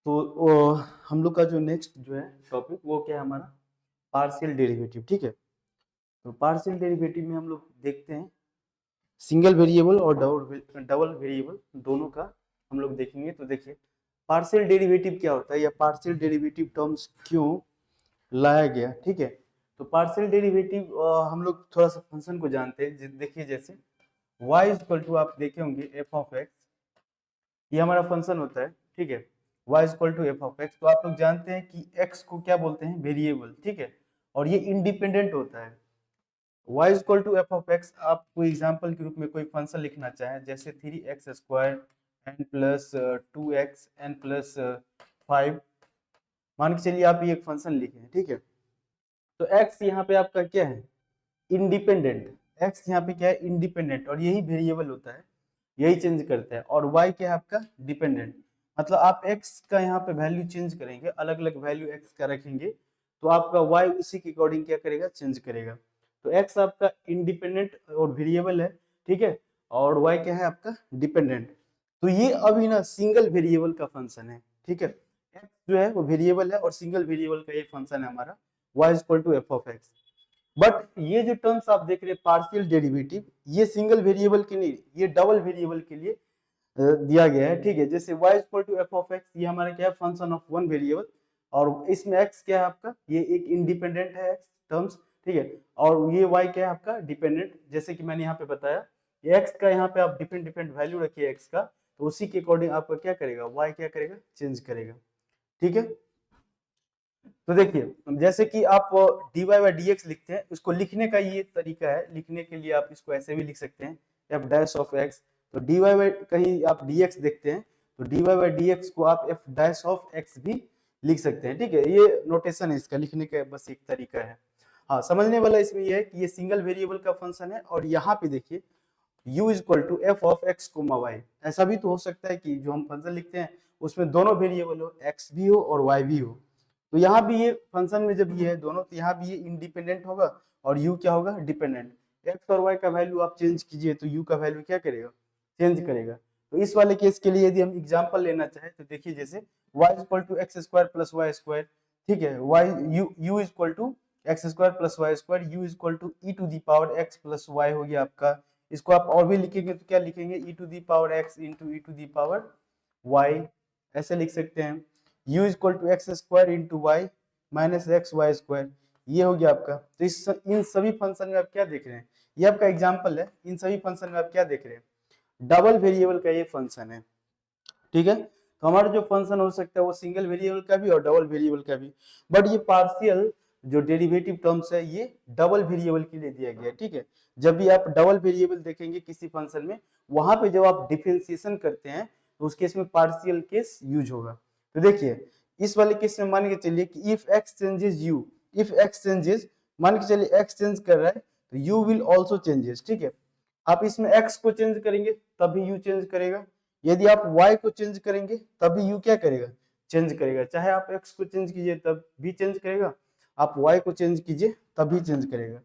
तो हम लोग का जो नेक्स्ट जो है टॉपिक वो क्या है हमारा पार्शियल डेरिवेटिव। ठीक है, तो पार्शियल डेरिवेटिव में हम लोग देखते हैं सिंगल वेरिएबल और डबल वेरिएबल दोनों का हम लोग देखेंगे। तो देखिए पार्शियल डेरिवेटिव क्या होता है या पार्शियल डेरिवेटिव टर्म्स क्यों लाया गया। ठीक है, तो पार्शियल डेरिवेटिव हम लोग थोड़ा सा फंक्शन को जानते हैं। देखिए जैसे y इक्वल टू आप देखे होंगे एफ ऑफ एक्स, ये हमारा फंक्शन होता है। ठीक है, y equal to F of X, तो आप लोग जानते हैं कि x को क्या बोलते हैं, वेरिएबल। ठीक है, और ये इंडिपेंडेंट होता है। y equal to F of X, आप कोई एग्जांपल के रूप में कोई फंक्शन लिखना चाहें जैसे 3x² n plus 2x n plus 5, मान के चलिए आप ये एक फंक्शन लिखे हैं। ठीक है, तो x यहाँ पे आपका क्या है, इंडिपेंडेंट। x यहाँ पे क्या है, इंडिपेंडेंट, और यही वेरिएबल होता है, यही चेंज करता है। और y क्या है आपका, डिपेंडेंट। मतलब आप x का यहाँ पे वैल्यू चेंज करेंगे, अलग अलग वैल्यू x का रखेंगे, तो आपका y उसी के अकॉर्डिंग क्या करेगा, चेंज करेगा। तो x आपका इंडिपेंडेंट और वेरिएबल है। ठीक है, और y क्या है आपका, डिपेंडेंट। तो ये अभी ना सिंगल वेरिएबल का फंक्शन है। ठीक है, x जो है वो वेरिएबल है और सिंगल वेरिएबल का ये फंक्शन है हमारा y equal to F of X. But ये जो टर्म्स आप देख रहे हैं पार्शियल डेरिवेटिव, ये सिंगल वेरिएबल के लिए, ये डबल वेरिएबल के लिए दिया गया है। ठीक है, जैसे y equal to F of X, ये हमारा क्या है, फंक्शन ऑफ वन वेरिएबल, और इसमें x क्या है आपका, ये एक इंडिपेंडेंट है x टर्म्स। ठीक है, और ये y क्या है आपका, डिपेंडेंट। जैसे कि मैंने यहाँ पे बताया, ये x का यहाँ पे आप डिपेंडेंट वैल्यू रखिए x का, तो उसी के अकॉर्डिंग आपका क्या करेगा, y क्या करेगा, चेंज करेगा। ठीक है, तो देखिए जैसे कि आप dy बाई डी एक्स लिखते हैं, उसको लिखने का ये तरीका है, लिखने के लिए आप इसको ऐसे भी लिख सकते हैं एफ डैश ऑफ एक्स। तो dy बाई, कहीं आप dx देखते हैं तो dy बाई डी एक्स को आप एफ डैश ऑफ एक्स भी लिख सकते हैं। ठीक है, ये नोटेशन है इसका, लिखने का बस एक तरीका है। हाँ, समझने वाला इसमें यह है कि ये सिंगल वेरिएबल का फंक्शन है, और यहाँ पे देखिए u equal to F of x comma Y. ऐसा भी तो हो सकता है कि जो हम फंक्शन लिखते हैं उसमें दोनों वेरिएबल हो, x भी हो और y भी हो। तो यहाँ भी ये फंक्शन में जब ये है दोनों, तो यहाँ भी ये इंडिपेंडेंट होगा और u क्या होगा, डिपेंडेंट। x और y का वैल्यू आप चेंज कीजिए तो u का वैल्यू क्या करेगा, चेंज करेगा। तो इस वाले केस के लिए यदि हम एग्जांपल लेना चाहे तो देखिए जैसे y equal to x square plus Y square. ठीक है, u equal to x square plus Y square, u equal to E to the power x plus Y हो गया आपका। इसको आप और भी लिखेंगे तो क्या लिखेंगे, e to the power x into e to the power y, ऐसे लिख सकते हैं। u equal to x square into y minus x y square, ये हो गया आपका। तो इन सभी फंक्शन में आप क्या देख रहे हैं, ये आपका एग्जाम्पल है। इन सभी फंक्शन में आप क्या देख रहे हैं, डबल वेरिएबल का ये फंक्शन है। ठीक है, तो हमारा जो फंक्शन हो सकता है वो सिंगल वेरिएबल का भी और डबल वेरिएबल का भी। बट ये पार्शियल जो डेरिवेटिव टर्म्स है ये डबल वेरिएबल के लिए दिया गया है। ठीक है, जब भी आप डबल वेरिएबल देखेंगे किसी फंक्शन में, वहां पे जब आप डिफरेंशिएशन करते हैं तो उस केस में पार्शियल केस यूज होगा। तो देखिए इस वाले केस में मान के चलिए कि if x changes you, if x changes, मान के चलिए एक्स चेंज कर रहा है तो यू विल ऑल्सो चेंजेस। ठीक है, आप इसमें एक्स को चेंज करेंगे तभी यू चेंज करेगा, यदि आप y को चेंज करेंगे तभी u क्या करेगा, चेंज करेगा। चाहे आप x को चेंज कीजिए तब भी चेंज करेगा, आप y को चेंज कीजिए तभी चेंज करेगा।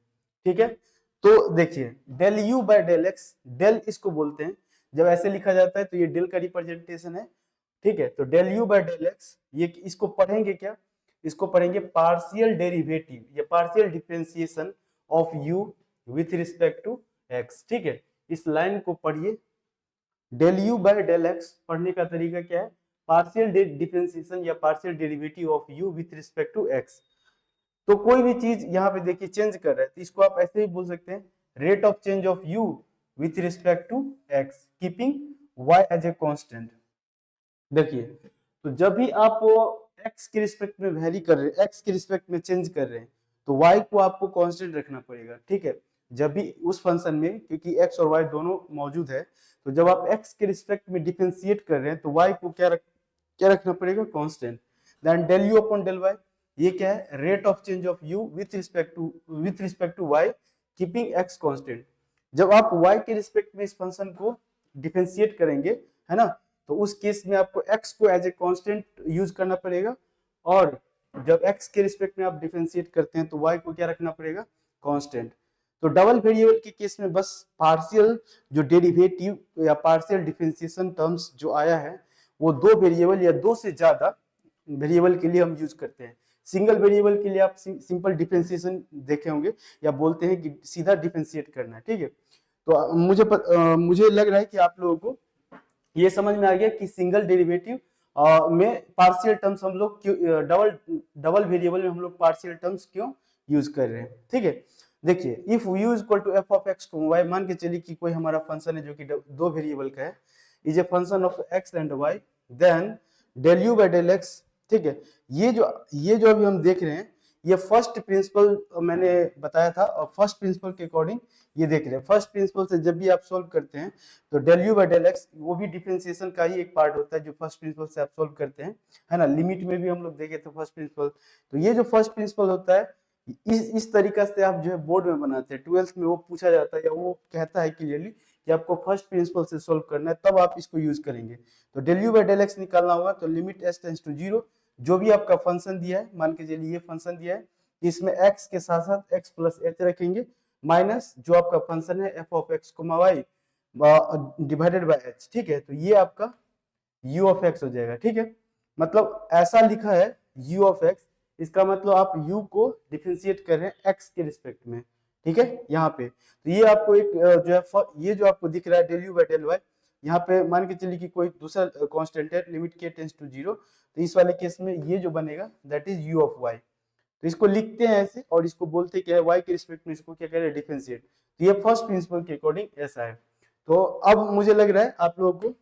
ठीक है, तो देखिए del u by del x, del इसको बोलते हैं, जब ऐसे लिखा जाता है तो ये डेल का रिप्रेजेंटेशन है। ठीक है, तो del u by del x, ये इसको पढ़ेंगे क्या, इसको पढ़ेंगे पार्शियल डेरिवेटिव या partial differentiation of u with respect to x। ठीक है, इस लाइन को पढ़िए, del u by del x पढ़ने का तरीका क्या है, पार्शियल डिफरेंशिएशन या partial derivative of u with respect to x। तो कोई भी चीज यहाँ पे देखिए चेंज कर रहा है तो इसको आप ऐसे ही बोल सकते हैं, rate of change of u with respect to x keeping y as a constant. देखिए तो जब भी आप x के रिस्पेक्ट में वेरी कर रहे हैं, x के रिस्पेक्ट में चेंज कर रहे हैं, तो y को आपको कांस्टेंट रखना पड़ेगा। ठीक है, जब भी उस फंक्शन में, क्योंकि x और y दोनों मौजूद है, तो जब आप x के रिस्पेक्ट में डिफरेंशिएट कर रहे हैं तो y को क्या रखना पड़ेगा, constant. Then del u upon del y, ये क्या है, rate of change of u with respect to y keeping x constant. जब आप y के रिस्पेक्ट में इस फंक्शन को डिफरेंशिएट करेंगे, है ना, तो उस केस में आपको x को एज ए कांस्टेंट यूज करना पड़ेगा, और जब x के रिस्पेक्ट में आप डिफरेंशिएट करते हैं तो y को क्या रखना पड़ेगा, कांस्टेंट। तो डबल वेरिएबल के केस में बस पार्शियल जो डेरिवेटिव या पार्शियल डिफरेंशिएशन टर्म्स जो आया है वो दो वेरिएबल या दो से ज्यादा वेरिएबल के लिए हम यूज करते हैं। सिंगल वेरिएबल के लिए आप सिंपल डिफरेंशिएशन देखे होंगे या बोलते हैं कि सीधा डिफरेंशिएट करना है, ठीक है। तो मुझे लग रहा है कि आप लोगों को ये समझ में आ गया कि सिंगल डेरिवेटिव में पार्शियल टर्म्स हम लोग क्यों डबल वेरिएबल में हम लोग पार्शियल टर्म्स क्यों यूज कर रहे हैं, ठीक है। देखिए if U is equal to F of X Y, मान के चलिए कि कोई हमारा फंक्शन है जो कि दो वेरिएबल का है, is a function of X and Y, then del U by del X, ठीक है। ये जो अभी हम देख रहे हैं ये फर्स्ट प्रिंसिपल मैंने बताया था, और फर्स्ट प्रिंसिपल के अकॉर्डिंग ये देख रहे हैं। फर्स्ट प्रिंसिपल से जब भी आप सोल्व करते हैं तो del U by del X वो भी डिफरेंशिएशन का ही एक पार्ट होता है जो फर्स्ट प्रिंसिपल से आप सोल्व करते हैं, है ना। लिमिट में भी हम लोग देखे थे फर्स्ट प्रिंसिपल। तो ये जो फर्स्ट प्रिंसिपल होता है इस तरीका से आप जो है बोर्ड में बनाते हैं, 12th में वो पूछा जाता है या वो कहता है क्लियरली कि आपको फर्स्ट प्रिंसिपल से सोल्व करना है, तब आप इसको यूज करेंगे। तो del U by del X निकालना होगा, तो लिमिट एस टेंड्स टू 0, जो भी आपका फंक्शन दिया है, मान के चलिए ये फंक्शन दिया है, इसमें x के साथ साथ x प्लस h रखेंगे, माइनस जो आपका फंक्शन है F of X Y divided by h, ठीक है। तो ये आपका u ऑफ x हो जाएगा, ठीक है। मतलब ऐसा लिखा है u ऑफ x, इसका मतलब आप u को डिफरेंशिएट कर रहे हैं x के रिस्पेक्ट में, ठीक है। यहाँ पे तो ये आपको एक जो है ये जो आपको दिख रहा है del U by del Y, यहाँ पे मान के चलिए कि कोई दूसरा कांस्टेंट है, लिमिट k टेंड्स टू 0, तो इस वाले केस में ये जो बनेगा that is u of y। तो इसको लिखते हैं ऐसे और इसको बोलते हैं क्या है, y के रिस्पेक्ट में इसको क्या कह रहे हैं, डिफरेंशिएट। तो ये फर्स्ट प्रिंसिपल के अकॉर्डिंग ऐसा है। तो अब मुझे लग रहा है आप लोगों को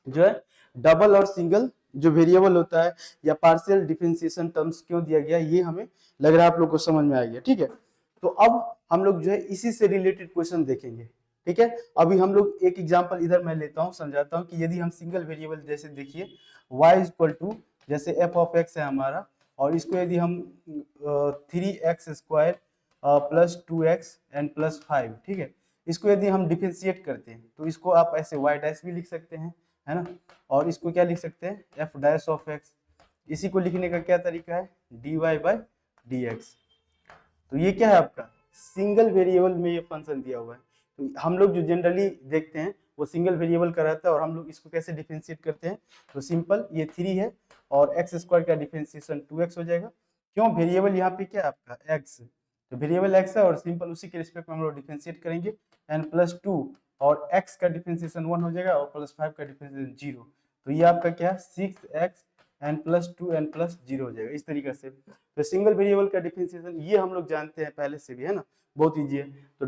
जो है डबल और सिंगल जो वेरिएबल होता है या पार्शियल डिफरेंशिएशन टर्म्स क्यों दिया गया, ये हमें लग रहा है आप लोग को समझ में आ गया, ठीक है। तो अब हम लोग जो है इसी से रिलेटेड क्वेश्चन देखेंगे, ठीक है। अभी हम लोग एक एग्जांपल इधर मैं लेता हूं, समझाता हूं कि यदि हम सिंगल वेरिएबल जैसे देखिए y इज इक्वल टू जैसे f ऑफ x है हमारा, और इसको यदि हम 3x square plus 2x and plus 5, ठीक है, इसको यदि हम डिफरेंशिएट करते हैं तो इसको आप ऐसे y डैश भी लिख सकते हैं, है ना। और इसको क्या लिख सकते हैं, f डैश ऑफ x। इसी को लिखने का क्या तरीका है, dy बाय dx। तो ये क्या है आपका सिंगल वेरिएबल में ये फंक्शन दिया हुआ है। तो हम लोग जो जनरली देखते हैं वो सिंगल वेरिएबल का रहता है, और हम लोग इसको कैसे डिफरेंशिएट करते हैं, तो सिंपल ये 3 है और एक्स स्क्वायर का डिफरेंशिएशन 2x हो जाएगा। क्यों, वेरिएबल यहाँ पे क्या है आपका x, तो वेरिएबल x है और सिंपल उसी के रिस्पेक्ट में हम लोग डिफरेंशिएट करेंगे, n प्लस 2 और x का डिफरेंशिएशन 1 हो जाएगा और प्लस 5 का डिफरेंशिएशन 0। तो ये आपका क्या है 6x n plus 2 n plus 0 हो जाएगा इस तरीके से। तो सिंगल वेरिएबल का डिफरेंशिएशन ये हम लोग जानते हैं पहले से भी, है ना, बहुत इजी है। तो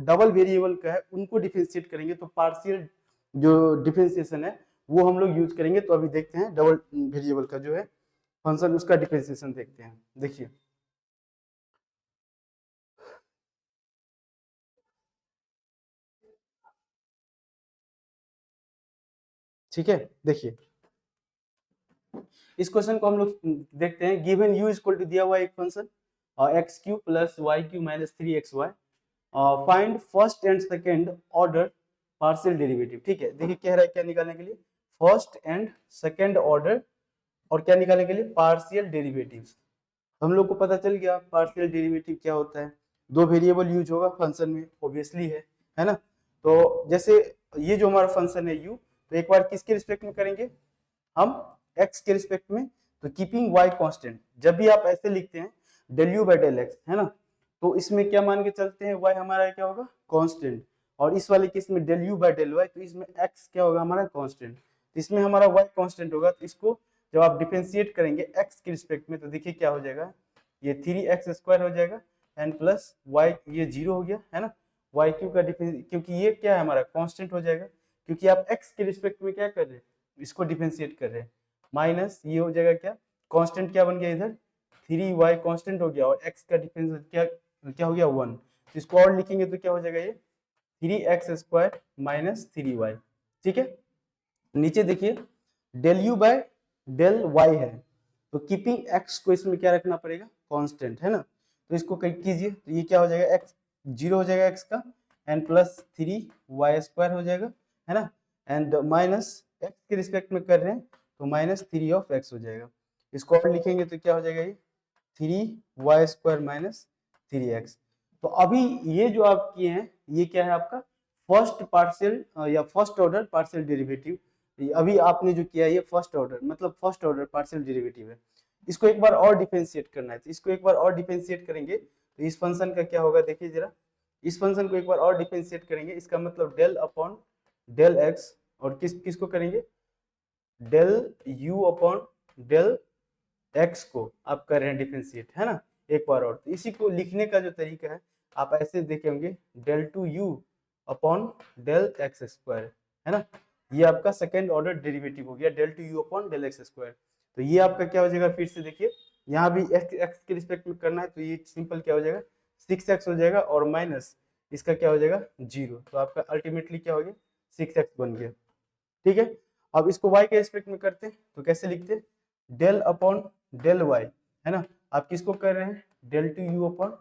डबल वेरिएबल का है उनको डिफरेंशिएट करेंगे तो पार्शियल जो डिफरेंशिएशन है वो हम लोग यूज करेंगे। तो अभी देखते हैं डबल वेरिएबल का जो है फंक्शन, उसका डिफरेंशिएशन देखते हैं। देखिए ठीक है, देखिए इस क्वेश्चन को हम लोग देखते हैं। गिवन u इक्वल टू दिया हुआ एक function X cube plus Y cube minus 3xy, find first and second order partial derivative, ठीक है। देखिए कह रहा है क्या निकालने के लिए, फर्स्ट एंड सेकेंड ऑर्डर, और क्या निकालने के लिए, पार्शियल डेरिवेटिव्स। हम लोग को पता चल गया पार्शियल डेरिवेटिव क्या होता है, दो वेरिएबल यूज होगा फंक्शन में, ऑब्वियसली है ना। तो जैसे ये जो हमारा फंक्शन है u, तो एक बार किसके रिस्पेक्ट में करेंगे हम, x के रिस्पेक्ट में। तो कीपिंग y कांस्टेंट, जब भी आप ऐसे लिखते हैं del U by del X, है ना, तो इसमें क्या मान के चलते हैं, y हमारा क्या होगा कांस्टेंट, और इस वाले केस में del U by del Y, तो इसमें x क्या होगा हमारा कांस्टेंट, तो इसमें हमारा y कांस्टेंट होगा। तो इसको जब आप डिफरेंशिएट करेंगे x के रिस्पेक्ट में तो देखिए क्या हो जाएगा, ये 3x स्क्वायर हो जाएगा एंड प्लस y, ये 0 हो गया, है ना। y क्यू का डिफरेंस, क्योंकि ये क्या है हमारा कांस्टेंट हो जाएगा, क्योंकि आप x के रिस्पेक्ट में क्या कर रहे हैं, इसको डिफरेंशिएट कर रहे हैं, माइनस ये हो जाएगा क्या, कांस्टेंट क्या बन गया इधर 3y कांस्टेंट हो गया, और x का डिफरेंस क्या हो गया 1। तो इसको और लिखेंगे तो क्या हो जाएगा, ये 3x स्क्वायर माइनस 3y, ठीक है। नीचे देखिए del U by del Y है, तो कीपिंग x को इसमें क्या रखना पड़ेगा, कांस्टेंट, है ना। तो इसको कीजिए तो ये क्या हो जाएगा, x 0 हो जाएगा x का, एंड प्लस 3y स्क्वायर हो जाएगा, है ना, एंड माइनस x के रिस्पेक्ट में कर रहे हैं तो माइनस 3 ऑफ x हो जाएगा। इसको और लिखेंगे तो क्या हो जाएगा, ये 3y स्क्वायर माइनस 3x। तो अभी ये जो आप किए हैं ये क्या है आपका फर्स्ट पार्शियल या फर्स्ट ऑर्डर पार्शियल डेरिवेटिव। अभी आपने जो किया ये फर्स्ट ऑर्डर मतलब फर्स्ट ऑर्डर पार्शियल डेरिवेटिव है। इसको एक बार और डिफरेंशिएट करना है, तो इसको एक बार और डिफरेंशिएट करेंगे तो इस फंक्शन का क्या होगा देखिए जरा, इस फंक्शन को एक बार और डिफरेंशिएट करेंगे, इसका मतलब डेल अपॉन डेल एक्स, और किसको करेंगे, del you upon del X को आप कर रहे हैं डिफरेंशिएट, है ना। एक बार और, तो इसी को लिखने का जो तरीका है आप ऐसे देखेंगे, del two you upon del X square, है ना। ये आपका सेकेंड ऑर्डर डेरिवेटिव हो गया, del two you upon del X square. तो ये आपका क्या हो जाएगा, फिर से देखिए यहाँ भी एक्स के रिस्पेक्ट में करना है, तो ये सिंपल क्या हो जाएगा 6x हो जाएगा, और माइनस इसका क्या हो जाएगा 0, तो आपका अल्टीमेटली क्या हो गया 6x बन गया, ठीक है। अब इसको y के रिस्पेक्ट में करते हैं, तो कैसे लिखते हैं, डेल अपॉन डेल y, है ना। आप किसको कर रहे हैं, del two you upon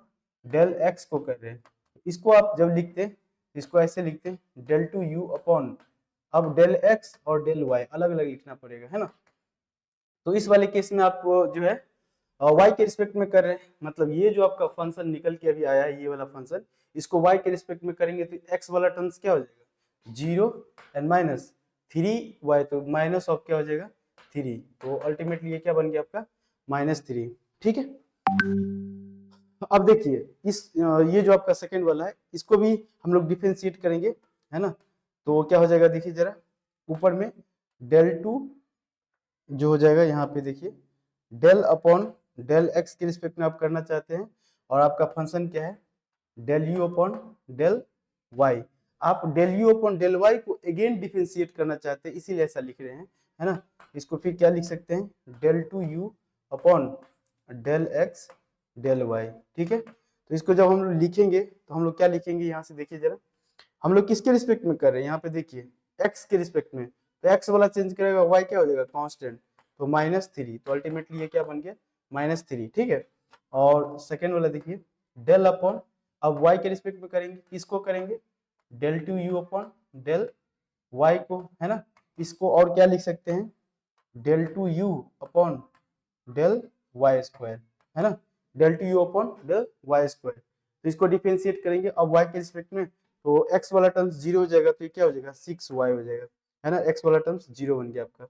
del X को कर रहे हैं। इसको आप जब लिखते हैं, इसको ऐसे लिखते हैं, डेल टू यू अपॉन, अब डेल एक्स और डेल वाई अलग अलग लिखना पड़ेगा, है ना। तो इस वाले केस में आप जो है वाई के रिस्पेक्ट में कर रहे हैं, मतलब ये जो आपका फंक्शन निकल के अभी आया है ये वाला फंक्शन, इसको वाई के रिस्पेक्ट में करेंगे तो एक्स वाला टर्म्स क्या हो जाएगा 0 एंड माइनस 3y, तो माइनस ऑफ क्या हो जाएगा 3, तो अल्टीमेटली ये क्या बन गया आपका -3, ठीक है। अब देखिए इस ये जो आपका सेकंड वाला है इसको भी हम लोग डिफरेंशिएट करेंगे, है ना। तो क्या हो जाएगा देखिए जरा, ऊपर में डेल टू जो हो जाएगा यहाँ पे देखिए डेल अपॉन डेल एक्स के रिस्पेक्ट में आप करना चाहते हैं, और आपका फंक्शन क्या है del you upon del y. आप del you upon del Y को अगेन डिफरेंशिएट करना चाहते हैं, इसीलिए ऐसा लिख रहे हैं, है ना। इसको फिर क्या लिख सकते हैं, del two you upon del x del Y, ठीक है। तो इसको जब हम लोग लिखेंगे तो हम लोग क्या लिखेंगे, यहाँ से देखिए जरा, हम लोग किसके रिस्पेक्ट में कर रहे हैं, यहाँ पे देखिए एक्स के रिस्पेक्ट में, तो एक्स वाला चेंज करेगा, वाई क्या हो जाएगा कांस्टेंट, तो -3, तो अल्टीमेटली ये क्या बन गया -3, ठीक है। और सेकेंड वाला देखिए डेल अपॉन, अब वाई के रिस्पेक्ट में करेंगे, किसको करेंगे, del two you upon del Y को, है ना। इसको और क्या लिख सकते हैं, del two you upon del Y square, है ना, del two you upon del Y square. तो इसको डिफरेंशिएट करेंगे अब वाई के रिस्पेक्ट में, तो एक्स वाला टर्म्स 0 हो जाएगा, तो ये क्या हो जाएगा 6y हो जाएगा, है ना, एक्स वाला टर्म्स 0 बन गया आपका।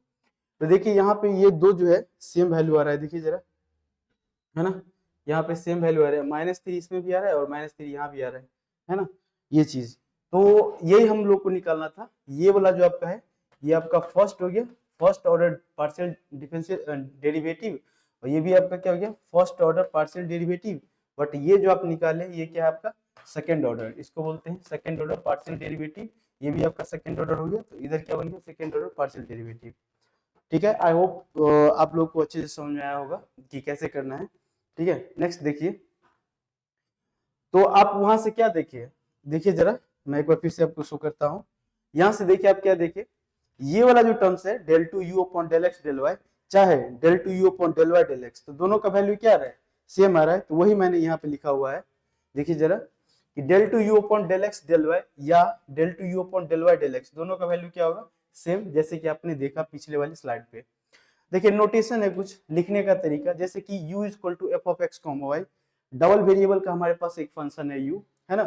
तो देखिए यहाँ पे ये दो जो है सेम वैल्यू आ रहा है, देखिए जरा, है ना, यहाँ पे सेम वैल्यू आ रहा है, -3 इसमें भी आ रहा है और -3 यहाँ भी आ रहा है ना, ये चीज। तो यही हम लोग को निकालना था, ये वाला जो आपका है ये आपका फर्स्ट हो गया, first order partial differential derivative, और ये भी आपका क्या हो गया first order partial derivative. But ये जो आप निकाले ये क्या है आपका सेकेंड ऑर्डर, इसको बोलते हैं सेकेंड ऑर्डर पार्शियल डेरिवेटिव, ये भी आपका सेकेंड ऑर्डर हो गया, तो इधर क्या बन गया सेकेंड ऑर्डर पार्शियल डेरिवेटिव, ठीक है। आई होप आप लोग को अच्छे से समझ में आया होगा कि कैसे करना है, ठीक है। नेक्स्ट देखिए, तो आप वहां से क्या देखिए, देखिए जरा मैं एक बार फिर से आपको शो करता हूँ, यहाँ से देखिए आप क्या देखिए, ये वाला जो टर्म्स है del two you upon del x del y, चाहे del two you upon del y del x, तो दोनों का वैल्यू क्या आ रहा है सेम आ रहा है, तो वही मैंने यहाँ पे लिखा हुआ है, देखिए जरा कि del two you upon del x del y या del two you upon del y del x, दोनों का वैल्यू क्या होगा सेम, जैसे कि आपने देखा पिछले वाली स्लाइड पे। देखिए नोटेशन है कुछ लिखने का तरीका, जैसे कि u equal to F of X comma Y, double variable का हमारे पास एक फंक्शन है u, है ना।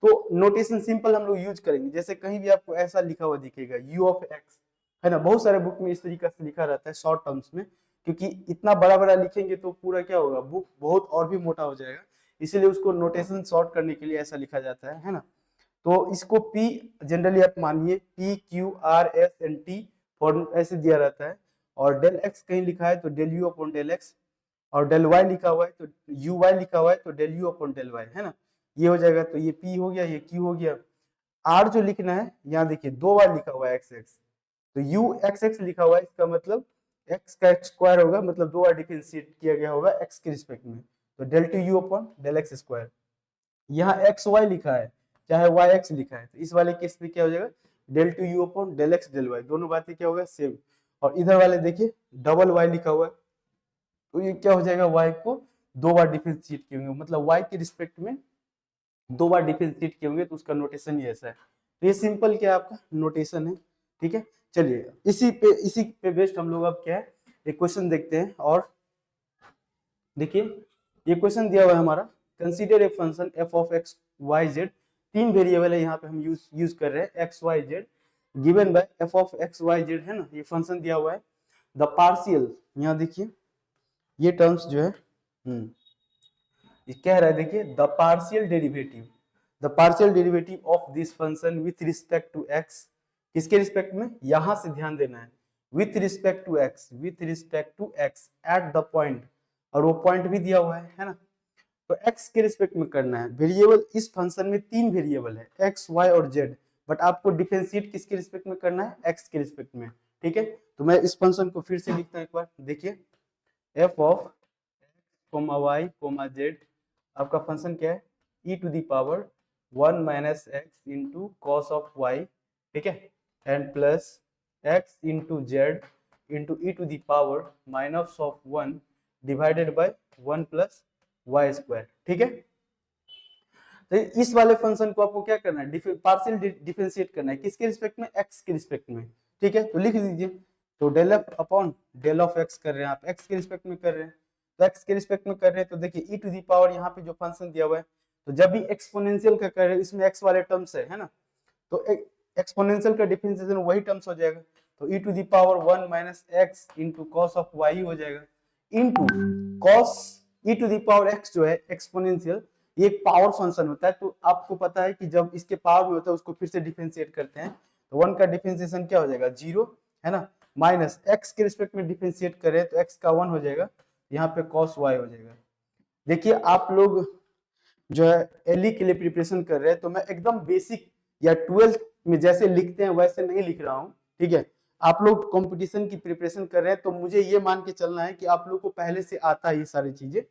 तो नोटेशन सिंपल हम लोग यूज करेंगे, जैसे कहीं भी आपको ऐसा लिखा हुआ दिखेगा u ऑफ x, है ना, बहुत सारे बुक में इस तरीके से लिखा रहता है शॉर्ट टर्म्स में, क्योंकि इतना बड़ा बड़ा लिखेंगे तो पूरा क्या होगा बुक बहुत और भी मोटा हो जाएगा, इसीलिए उसको नोटेशन शॉर्ट करने के लिए ऐसा लिखा जाता है ना। तो इसको p जनरली आप मानिए p q r s n t form ऐसे दिया रहता है, और डेल एक्स कहीं लिखा है तो del you upon del X, और डेल वाई लिखा हुआ है तो यू वाई लिखा हुआ है तो del you upon del Y, है ना, ये हो जाएगा। तो ये पी हो गया, ये क्यू हो गया। आर जो लिखना है यहाँ देखिए 2 बार लिखा हुआ है एक्स एक्स, तो यू एक्स एक्स लिखा हुआ है, इसका मतलब एक्स का एक्स स्क्वायर होगा, मतलब 2 बार डिफरेंशिएट किया गया होगा एक्स के रिस्पेक्ट में, तो del two you upon del X square. यहाँ एक्स वाई लिखा है चाहे वाई एक्स लिखा है, तो इस वाले केस में क्या हो जाएगा del two you upon del x del Y, दोनों बातें क्या होगा सेम। और इधर वाले देखिए डबल वाई लिखा हुआ है, तो ये क्या हो जाएगा वाई को 2 बार डिफरेंशिएट किए होंगे, मतलब वाई के रिस्पेक्ट में 2 बार डिफरेंशिएट किए होंगे, तो उसका नोटेशन ही ऐसा है। तो ये सिंपल क्या आपका नोटेशन है, ठीक है। चलिए इसी पे बेस्ड हम लोग अब क्या है एक क्वेश्चन देखते हैं, और देखिए ये क्वेश्चन दिया हुआ है हमारा, consider a function F of X Y Z, 3 variable है यहाँ पे हम यूज कर रहे हैं X Y Z, given by F of X Y Z है ना, ये फंक्शन दिया हुआ है। द पार्शियल, यहाँ देखिए ये टर्म्स जो है ये कह रहा है, देखिए the partial derivative of this function with respect to X, किसके रिस्पेक्ट में, यहां से ध्यान देना है, with respect to X at the point, और वो पॉइंट भी दिया हुआ है ना, तो x के रिस्पेक्ट में करना है। वेरिएबल इस फंक्शन में 3 वेरिएबल है, x, y और z, बट आपको डिफरेंशिएट किसके रिस्पेक्ट में करना है, x के रिस्पेक्ट में। ठीक है, तो मैं इस फंक्शन को फिर से लिखता हूं एक बार, देखिए f ऑफ y, z, आपका फंक्शन क्या है, e to the power 1 minus x into cos of y, ठीक है, and plus x into Z into e to the power minus of 1 divided by 1 plus Y square. ठीक है, तो इस वाले फंक्शन को आपको क्या करना है, पार्शियल डिफरेंशिएट करना है, किसके रिस्पेक्ट में, एक्स के रिस्पेक्ट में। ठीक है, तो लिख दीजिए, तो del F upon del of X कर रहे हैं, आप एक्स के रिस्पेक्ट में कर रहे हैं, तो एक्स के रिस्पेक्ट में कर रहे हैं, तो देखिए ई टू दी पावर यहाँ पे जो फंक्शन दिया हुआ है, तो जब भी एक्सपोनेंशियल का कर रहे हैं इसमें एक्स वाले टर्म्स है ना, तो एक्सपोनेंशियल का डिफरेंशिएशन वही टर्म्स हो जाएगा, तो e to the power 1 minus x into cos of y हो जाएगा, into cos e to the power x जो है एक्सपोनेंशियल, ये एक पावर फंक्शन होता है, तो आपको पता है कि जब इसके पावर में होता है उसको फिर से डिफरेंशिएट करते हैं, तो 1 का डिफरेंशिएशन क्या हो जाएगा, 0 है ना, माइनस एक्स के रिस्पेक्ट में डिफरेंशिएट करें तो एक्स का 1 हो जाएगा, यहाँ पे कॉस वाई हो जाएगा। देखिए आप लोग जो है एलई के लिए प्रिपरेशन कर रहे हैं, तो मैं एकदम बेसिक या 12th में जैसे लिखते हैं वैसे नहीं लिख रहा हूँ। ठीक है, आप लोग कंपटीशन की प्रिपरेशन कर रहे हैं, तो मुझे ये मान के चलना है कि आप लोग को पहले से आता है ये सारी चीजें,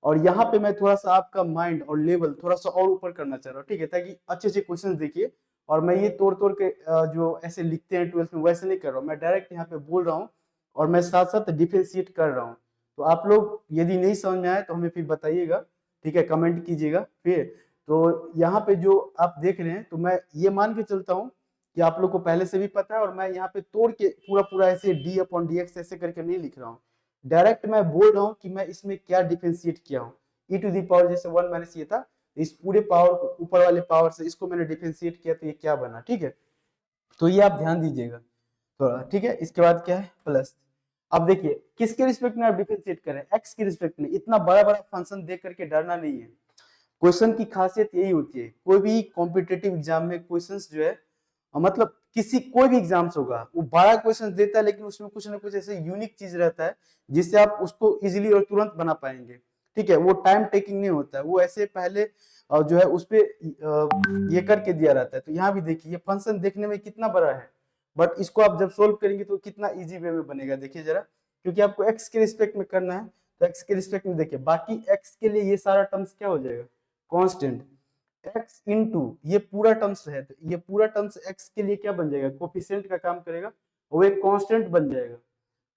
और यहाँ पे मैं थोड़ा सा आपका माइंड और लेवल थोड़ा सा और ऊपर करना चाह रहा हूँ। ठीक है, ताकि अच्छे अच्छे क्वेश्चन देखिए, और मैं ये तोड़ तोड़ के जो ऐसे लिखते हैं 12th में वैसे नहीं कर रहा हूँ, मैं डायरेक्ट यहाँ पे बोल रहा हूँ और मैं साथ साथ डिफरेंशिएट कर रहा हूँ। तो आप लोग यदि नहीं समझ में आए तो हमें फिर बताइएगा, ठीक है, कमेंट कीजिएगा फिर। तो यहाँ पे जो आप देख रहे हैं, तो मैं ये मान के चलता हूँ कि आप लोग को पहले से भी पता है, और मैं यहाँ पे तोड़ के पूरा पूरा ऐसे डी अपॉन डी एक्स ऐसे करके नहीं लिख रहा हूँ, डायरेक्ट मैं बोल रहा हूँ कि मैं इसमें क्या डिफरेंशिएट किया हूँ। ई टू दी पावर जैसे 1 माइनस ये था, इस पूरे पावर ऊपर वाले पावर से इसको मैंने डिफरेंशिएट किया, तो ये क्या बना। ठीक है, तो ये आप ध्यान दीजिएगा थोड़ा। ठीक है, इसके बाद क्या है, प्लस। अब देखिए किसके रिस्पेक्ट में आप डिफरेंशिएट करें, एक्स के रिस्पेक्ट में। इतना बड़ा बड़ा फंक्शन देख करके डरना नहीं है, क्वेश्चन की खासियत यही होती है, कोई भी कॉम्पिटेटिव एग्जाम में क्वेश्चंस जो है, मतलब किसी कोई भी एग्जाम्स होगा वो बड़ा क्वेश्चन देता है, लेकिन उसमें कुछ ना कुछ ऐसे यूनिक चीज रहता है जिससे आप उसको इजीली और तुरंत बना पाएंगे। ठीक है, वो टाइम टेकिंग नहीं होता है, वो ऐसे पहले जो है उस पे ये करके दिया रहता है। तो यहाँ भी देखिए ये फंक्शन देखने में कितना बड़ा है, बट इसको आप जब सोल्व करेंगे तो कितना इजी वे में बनेगा, देखिए जरा, क्योंकि आपको एक्स के रिस्पेक्ट में करना है, तो एक्स के रिस्पेक्ट में देखिए, बाकी एक्स के लिए ये सारा टर्म्स क्या हो जाएगा, कांस्टेंट, x इंटू ये पूरा टर्म्स है, तो ये पूरा टर्म्स x के लिए क्या बन जाएगा, कोफिशिएंट का काम करेगा, वो एक कांस्टेंट बन जाएगा,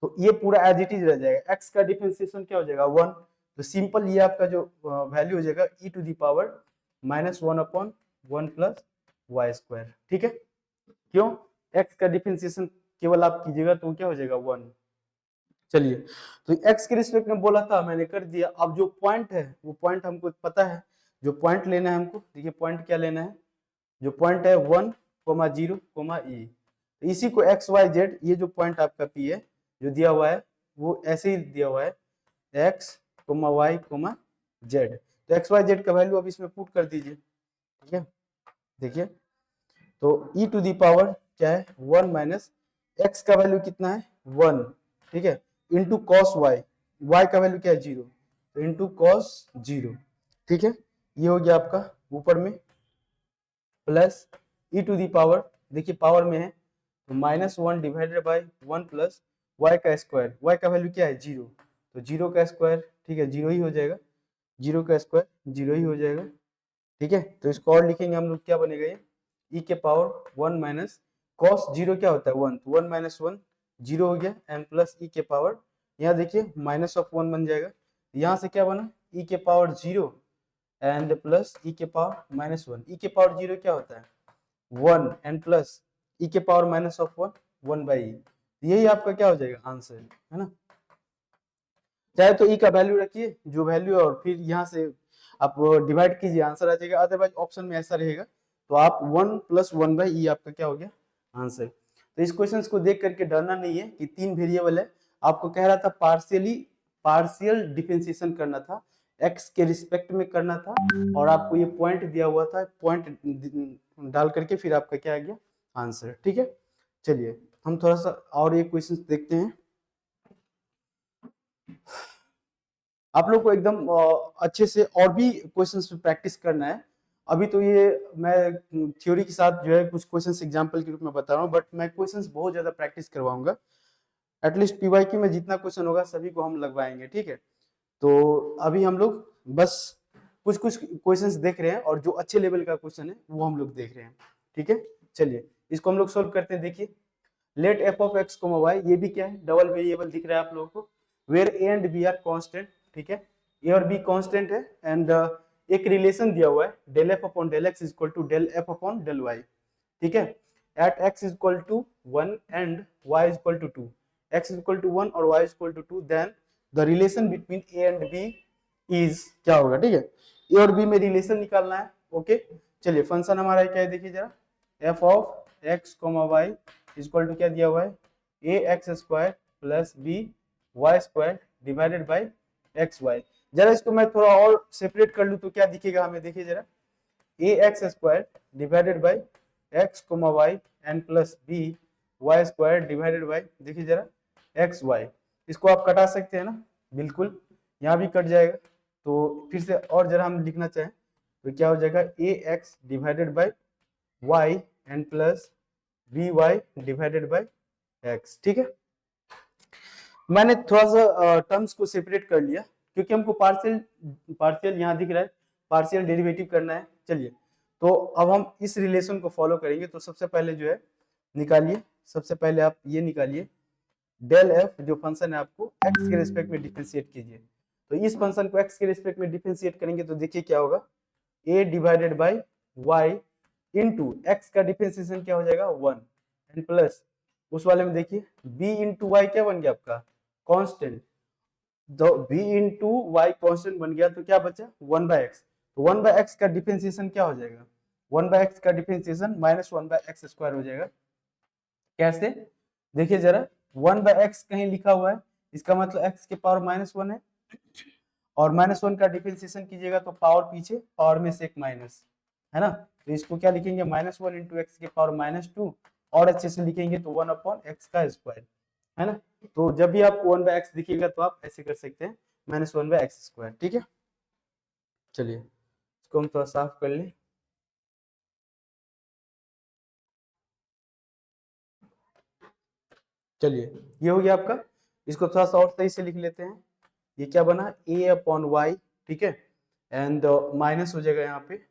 तो ये पूरा एज इट इज रह जाएगा। x का डिफरेंशिएशन क्या हो जाएगा, 1, तो सिंपल ये आपका जो वैल्यू हो जाएगा e to the power minus 1 upon 1 plus Y square. ठीक है, क्यों, x का डिफरेंशिएशन केवल आप कीजिएगा तो क्या हो जाएगा, 1। चलिए, तो x के रिस्पेक्ट में बोला था, मैंने कर दिया। अब जो पॉइंट है वो पॉइंट हमको पता है, जो पॉइंट लेना है हमको, देखिए पॉइंट क्या लेना है, जो पॉइंट है 1, 0, e, तो इसी को x y z, ये जो पॉइंट आपका p है जो दिया हुआ है वो ऐसे ही दिया हुआ है, x, y, z, तो x y z का वैल्यू अब इसमें पुट कर दीजिए। ठीक है, देखिए, तो e टू दी पावर क्या है, 1 माइनस x का वैल्यू कितना है, 1, ठीक है, इंटू कॉस वाई, वाई का वैल्यू क्या है, 0, तो इंटू कॉस 0। ठीक है, ये हो गया आपका ऊपर में, plus e to the power, देखिए पावर में है तो -1 डिवाइडेड बाय 1 प्लस वाई का स्क्वायर, वाई का वैल्यू क्या है, 0, तो 0 का स्क्वायर, ठीक है, 0 ही हो जाएगा, 0 का स्क्वायर 0 ही हो जाएगा। ठीक है, तो इसको और लिखेंगे हम लोग, क्या बनेगा ये, e के पावर 1 माइनस कॉस 0 क्या होता है, 1, तो 1 माइनस 1 0 हो गया, एंड प्लस e के पावर, यहाँ देखिए माइनस ऑफ 1 बन जाएगा, यहाँ से क्या बना, e के पावर 0 एंड प्लस e के पावर माइनस 1, e के पावर 0 क्या होता है, 1, एंड प्लस e के power minus of 1, 1 by e, यही आपका क्या हो जाएगा, आंसर है ना। चाहे तो e का वैल्यू रखिए जो वैल्यू है, और फिर यहाँ से आप डिवाइड कीजिए, आंसर आ जाएगा। अदरवाइज ऑप्शन में ऐसा रहेगा, तो आप 1 प्लस 1 बाई ई आपका क्या हो गया, आंसर। तो इस क्वेश्चन को देख करके डरना नहीं है कि 3 वेरिएबल है, आपको कह रहा था पार्शियल डिफरेंशिएशन करना था, x के रिस्पेक्ट में करना था, और आपको ये पॉइंट दिया हुआ था, पॉइंट डाल करके फिर आपका क्या आ गया आंसर। ठीक है, चलिए हम थोड़ा सा और एक क्वेश्चन देखते हैं। आप लोग को एकदम अच्छे से और भी क्वेश्चंस पे प्रैक्टिस करना है। अभी तो ये मैं थ्योरी के साथ जो है कुछ क्वेश्चंस एग्जांपल के रूप में बता रहा हूँ, बट मैं क्वेश्चंस बहुत ज्यादा प्रैक्टिस करवाऊंगा। एटलीस्ट पीवाईक्यू में जितना क्वेश्चन होगा सभी को हम लगवाएंगे। ठीक है, तो अभी हम लोग बस कुछ कुछ क्वेश्चंस देख रहे हैं, और जो अच्छे लेवल का क्वेश्चन है वो हम लोग देख रहे हैं। ठीक है, चलिए इसको हम लोग सोल्व करते हैं। देखिए, let F of x comma Y, ये भी क्या है, डबल वेरिएबल दिख रहा है आप लोगों को, where A and B are constant. ठीक है, ए और बी कांस्टेंट है, एंड एक रिलेशन दिया हुआ है, del F upon del X equal to del F upon del Y. ठीक है, at X equal to 1 and Y equal to 2, X equal to 1 और Y equal to 2, then the relation between A and B is क्या होगा। ठीक है, A और B में relation निकालना है। ओके, चलिए फंक्शन हमारा क्या है, देखिए जरा, f of x comma y equal to क्या दिया हुआ है, a x square plus B y square divided by x y. जरा इसको मैं थोड़ा और सेपरेट कर लूं तो क्या दिखेगा हमें, देखिए जरा, a x square divided by x comma y and plus B y square divided by, देखिए जरा, एक्स वाई। इसको आप कटा सकते हैं ना, बिल्कुल, यहाँ भी कट जाएगा। तो फिर से और जरा हम लिखना चाहें तो क्या हो जाएगा, a x divided by y and plus B Y divided by x. ठीक है, मैंने थोड़ा सा टर्म्स को सेपरेट कर लिया क्योंकि हमको पार्शियल यहाँ दिख रहा है, पार्शियल डेरिवेटिव करना है। चलिए, तो अब हम इस रिलेशन को फॉलो करेंगे। तो सबसे पहले जो है निकालिए, सबसे पहले आप ये निकालिए, डेल एफ जो फंक्शन है आपको एक्स के रिस्पेक्ट में डिफरेंशिएट कीजिए। तो इस फंक्शन को एक्स के रिस्पेक्ट में डिफरेंशिएट करेंगे तो देखिए क्या होगा, a divided by y into x का डिफरेंशिएशन क्या हो जाएगा 1, एंड प्लस उस वाले में देखिए b इंटू वाई क्या बन गया आपका कांस्टेंट, तो b इंटू वाई कांस्टेंट बन गया, तो क्या बचा 1 बाय एक्स। तो 1 बाय एक्स का डिफरेंशिएशन क्या हो जाएगा, 1 बाय एक्स का differentiation minus 1 by X square हो जाएगा। कैसे, देखिए जरा, 1 बाय एक्स कहीं लिखा हुआ है, इसका मतलब एक्स के पावर -1 है, और -1 का डिफरेंशिएशन कीजिएगा तो पावर पीछे, पावर में से एक माइनस है ना, तो इसको क्या लिखेंगे, -1 इंटू एक्स के पावर -2, और अच्छे से लिखेंगे तो 1 अपॉन एक्स का स्क्वायर, है ना। तो जब भी आपको 1 बाय एक्स दिखेगा तो आप ऐसे कर सकते हैं, -1 बाय एक्स स्क्वायर। ठीक है, चलिए इसको हम थोड़ा साफ कर लें। चलिए ये हो गया आपका, इसको थोड़ा सा और सही से लिख लेते हैं। ये क्या बना, a अपॉन वाई, ठीक है, एंड माइनस हो जाएगा यहाँ पे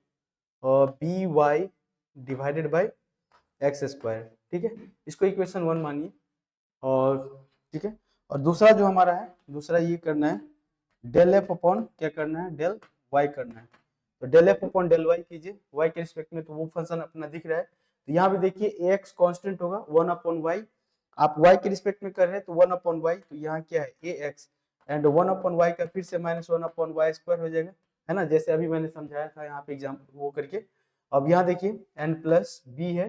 B Y divided by x square. ठीक है, इसको इक्वेशन 1 मानिए, और ठीक है, और दूसरा जो हमारा है, दूसरा ये करना है, डेल एफ अपॉन क्या करना है, डेल वाई करना है। तो del F upon del Y कीजिए वाई के रिस्पेक्ट में, तो वो फंक्शन अपना दिख रहा है। तो यहाँ पे देखिए ए एक्स कॉन्स्टेंट होगा 1 अपॉन वाई, आप वाई के रिस्पेक्ट में कर रहे हैं तो 1 अपॉन वाई, तो यहाँ क्या है a x, and 1 upon Y का फिर से -1 अपॉन वाई स्क्वायर हो जाएगा, है ना, जैसे अभी मैंने समझाया था यहाँ पे एग्जाम वो करके। अब यहाँ देखिए एन प्लस बी है,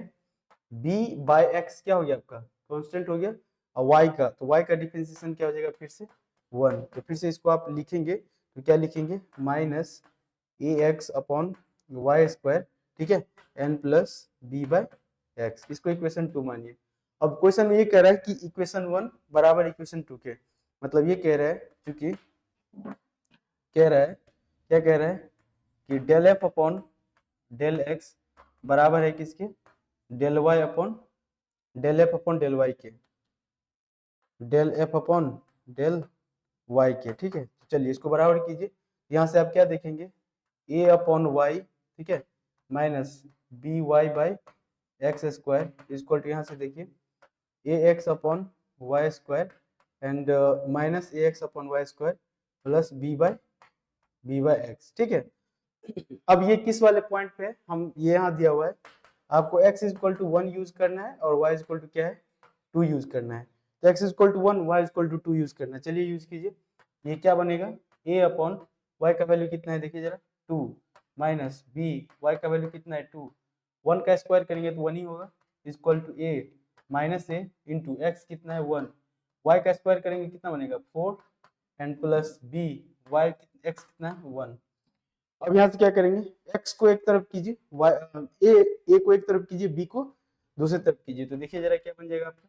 बी बाय एक्स क्या हो गया आपका कांस्टेंट हो गया, और वाई का, तो वाई का डिफरेंशिएशन क्या हो जाएगा फिर से 1, तो फिर से इसको आप लिखेंगे तो क्या लिखेंगे, माइनस ए एक्स अपॉन वाई स्क्वायर, ठीक है, and plus B by X. इसको इक्वेशन 2 मानिए। अब क्वेश्चन में ये कह रहा है कि इक्वेशन 1 बराबर इक्वेशन 2 के, मतलब ये कह रहा है, क्योंकि कह रहा है, क्या कह रहा है कि del F upon del x बराबर है किसके, del y upon del F upon del y के, del F upon del y के। ठीक है, चलिए इसको बराबर कीजिए, यहाँ से आप क्या देखेंगे, ए अपॉन वाई, ठीक है, minus b y by x square equal to, यहाँ से देखिए a x upon Y square and minus A x upon Y square plus b by x. ठीक है, अब ये किस वाले पॉइंट पे है, हम ये यहाँ दिया हुआ है, आपको x इक्वल टू 1 यूज करना है और y इक्वल टू क्या है 2 यूज करना है। तो x equal to 1 y equal to 2 use करना है, चलिए यूज कीजिए। ये क्या बनेगा, a अपॉन y का वैल्यू कितना है, देखिए जरा 2, माइनस b y का वैल्यू कितना है 2, 1 का स्क्वायर करेंगे तो 1 ही होगा, equal to A minus A into X कितना है 1, वाई का स्क्वायर करेंगे कितना बनेगा 4 and plus B Y X कितना है 1। अब यहाँ से क्या करेंगे, x को एक तरफ कीजिए, y a को एक तरफ कीजिए, b को दूसरी तरफ कीजिए, तो देखिए जरा क्या बन जाएगा आपका